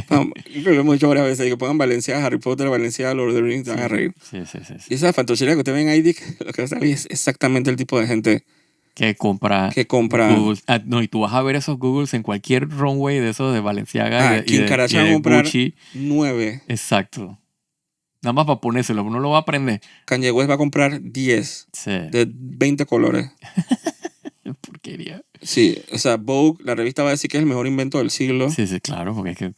Yo creo que lo hemos dicho varias veces, que pongan Balenciaga Harry Potter, Balenciaga Lord of the Rings, se van a reír. Sí. Y esa fantochería que ustedes ven ahí, lo que va a salir es exactamente el tipo de gente Que compra que compra. Google. No, y tú vas a ver esos Googles en cualquier runway de esos de Balenciaga y Kim de Kardashian va a comprar Gucci. 9. Exacto. Nada más para ponérselo, uno lo va a aprender. Kanye West va a comprar 10 Sí. de 20 colores. Porquería. Sí, o sea, Vogue, la revista va a decir que es el mejor invento del siglo. Sí, claro, porque es que...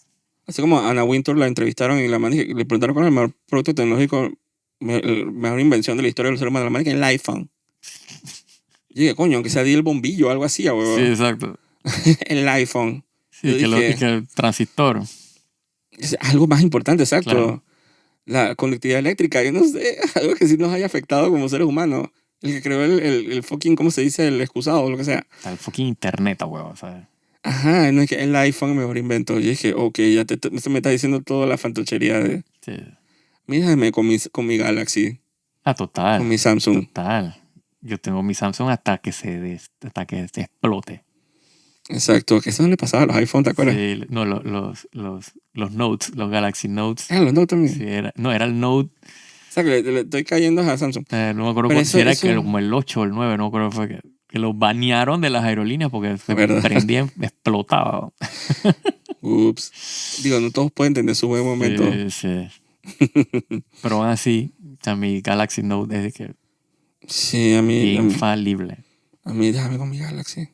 Así como a Anna Wintour la entrevistaron y le preguntaron cuál es el mejor producto tecnológico, la mejor invención de la historia del ser humano. La man que el iPhone. Yo dije, coño, aunque sea di el bombillo o algo así, huevón. Sí, exacto. El iPhone. Sí, Yo dije, y que el transistor. es algo más importante, exacto. Claro. La conductividad eléctrica, yo no sé, algo que sí nos haya afectado como seres humanos. El que creó el fucking, ¿cómo se dice? El excusado o lo que sea. Está el fucking internet, huevón, ¿sabes? Ajá, no es que el iPhone es el mejor invento. Yo dije, ok, ya me está diciendo toda la fantochería de... Sí. Mírame con mi Galaxy, Ah, total. con mi Samsung. Total. Yo tengo mi Samsung hasta que se explote. Exacto, que eso no le pasaba a los iPhone, ¿te acuerdas? Sí, no, los Notes, los Galaxy Notes. Los Note también. Sí, era el Note, O sea, que le estoy cayendo a Samsung. no me acuerdo Pero si era eso- que como el 8 o el 9, no me acuerdo, fue que lo banearon de las aerolíneas porque se ¿Verdad? prendía, explotaba. Ups. Digo, no todos pueden tener su buen momento. Sí. Pero aún así, o sea, mi Galaxy Note es de que Sí, a mí, infalible. déjame con mi Galaxy.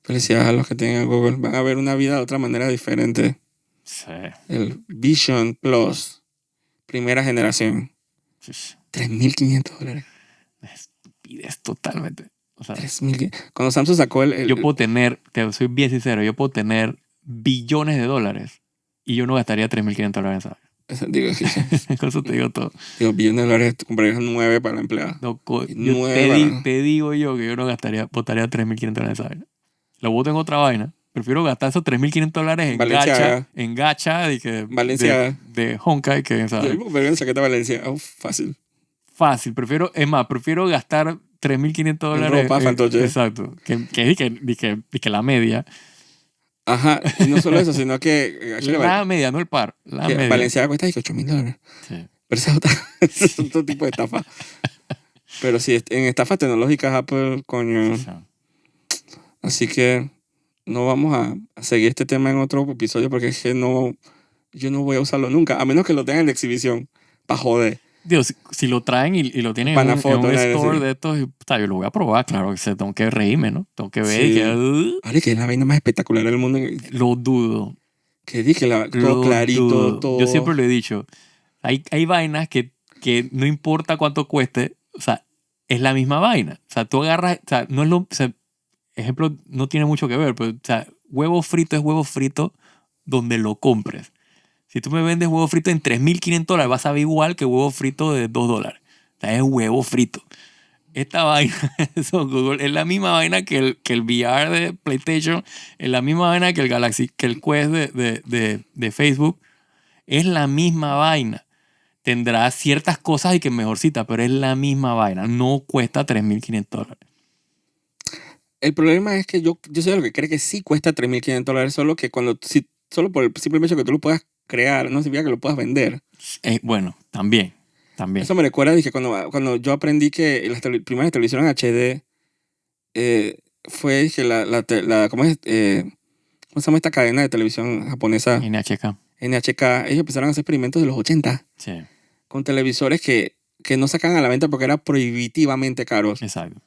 Felicidades a los que tengan Google. Van a ver una vida de otra manera diferente. Sí. El Vision Plus, primera generación. $3,500. Estupidez totalmente. O sea, 3,500. Cuando Samsung sacó yo puedo tener, soy bien sincero, yo puedo tener billones de dólares y yo no gastaría $3,500 en esa. Digo, Con eso te digo todo. billones de dólares, comprarías 9 para la empleada. No, Nueva. te digo yo que yo no botaría $3,500 en esa vaina. Lo boto en otra vaina. Prefiero gastar esos $3,500 en Balenciaga. gacha Balenciaga. de Honkai que, Yo ¿sabes? me compré una chaqueta Valencia. Fácil. Fácil. Prefiero gastar $3,500 En ropa, fantoche. Exacto. Que la media. Ajá. Y no solo eso, sino que... La media, no el par. La media. Valenciaga cuesta $8,000. Sí. Pero ese es otro tipo de estafa. Pero sí, en estafas tecnológicas Apple, coño. Así que no vamos a seguir este tema en otro episodio porque es que yo no voy a usarlo nunca, a menos que lo tengan de exhibición, para joder. Dios, si lo traen y lo tienen Para en foto, un ¿no? store Sí. de estos, yo lo voy a probar, claro, que tengo que reírme, ¿no? Tengo que ver Sí. y Ahora que es la vaina más espectacular del mundo. lo dudo. Que dije, todo Lo clarito, dudo. todo... Yo siempre lo he dicho, hay vainas que no importa cuánto cueste, o sea, es la misma vaina. O sea, tú agarras, o sea, no es lo, o sea, ejemplo, no tiene mucho que ver, pero, o sea, huevo frito es huevo frito donde lo compres. Si tú me vendes huevo frito en $3,500, vas a ver igual que huevo frito de $2. O sea, es huevo frito. Esta vaina Google, es la misma vaina que el VR de PlayStation, es la misma vaina que el Galaxy, que el Quest de Facebook. Es la misma vaina. Tendrá ciertas cosas y que mejorcita, pero es la misma vaina. No cuesta $3,500. El problema es que yo soy lo que cree que sí cuesta $3,500, solo que solo por el simple hecho que tú lo puedas crear, no significa que lo puedas vender. Bueno, también. También. Eso me recuerda, dije, cuando yo aprendí que las primeras televisiones HD fue, dije, ¿cómo es? ¿Cómo se llama esta cadena de televisión japonesa? NHK. NHK. Ellos empezaron a hacer experimentos de los 80 Sí, con televisores que no sacan a la venta porque eran prohibitivamente caros. exacto.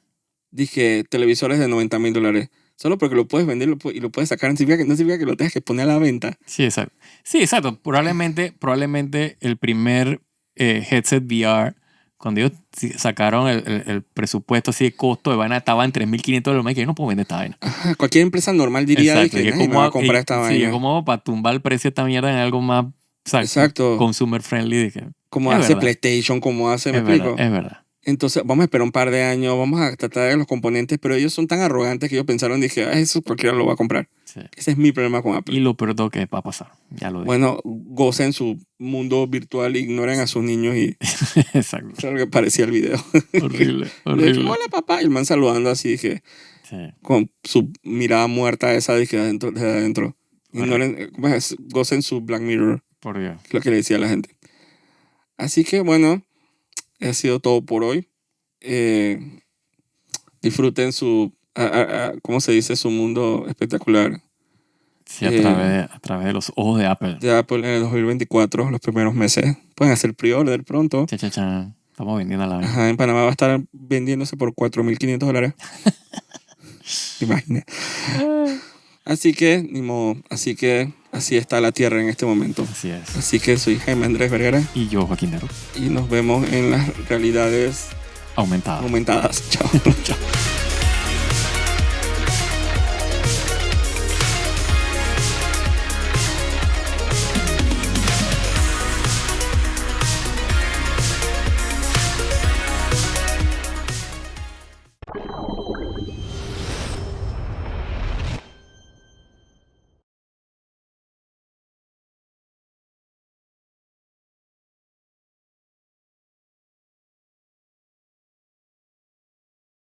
Dije, televisores de $90,000. Solo porque lo puedes vender y lo puedes sacar. No significa que lo tengas que poner a la venta. Sí, exacto. Sí, exacto. Probablemente el primer headset VR, cuando ellos sacaron el presupuesto así de costo de vaina, estaba en $3,500, que yo no puedo vender esta vaina. Ajá, cualquier empresa normal diría Exacto. que nadie me va a comprar esta vaina. Sí, como para tumbar el precio de esta mierda en algo más Exacto. consumer friendly. Dije, Como es hace verdad. PlayStation, como hace, ¿me Es explico? verdad, es verdad. Entonces, vamos a esperar un par de años, vamos a tratar de los componentes, pero ellos son tan arrogantes que ellos pensaron, dije, eso cualquiera lo va a comprar. Sí. Ese es mi problema con Apple. Y lo peor de todo que va a pasar, ya lo dije. Bueno, gocen su mundo virtual, ignoren a sus niños y Exacto. eso es lo que parecía el video. Horrible, Le dije, horrible. hola papá, y el man saludando así, dije, Sí. con su mirada muerta esa, dije, desde adentro. Correcto. Ignoren, ¿cómo es? Gocen su Black Mirror, Por Dios. es lo que le decía a la gente. Así que bueno, ha sido todo por hoy. Disfruten ¿cómo se dice? Su mundo espectacular Sí, a través de los ojos de Apple. de Apple en el 2024, los primeros meses. Pueden hacer pre-order pronto. Cha, cha, cha. Estamos vendiendo la vaina. Ajá, en Panamá va a estar vendiéndose por $4,500. Imagina. Así que, ni modo. Así está la tierra en este momento. Así es. Así que soy Jaime Andrés Vergara Y yo, Joaquín Nero. y nos vemos en las realidades Aumentada. aumentadas. Chao. Chao.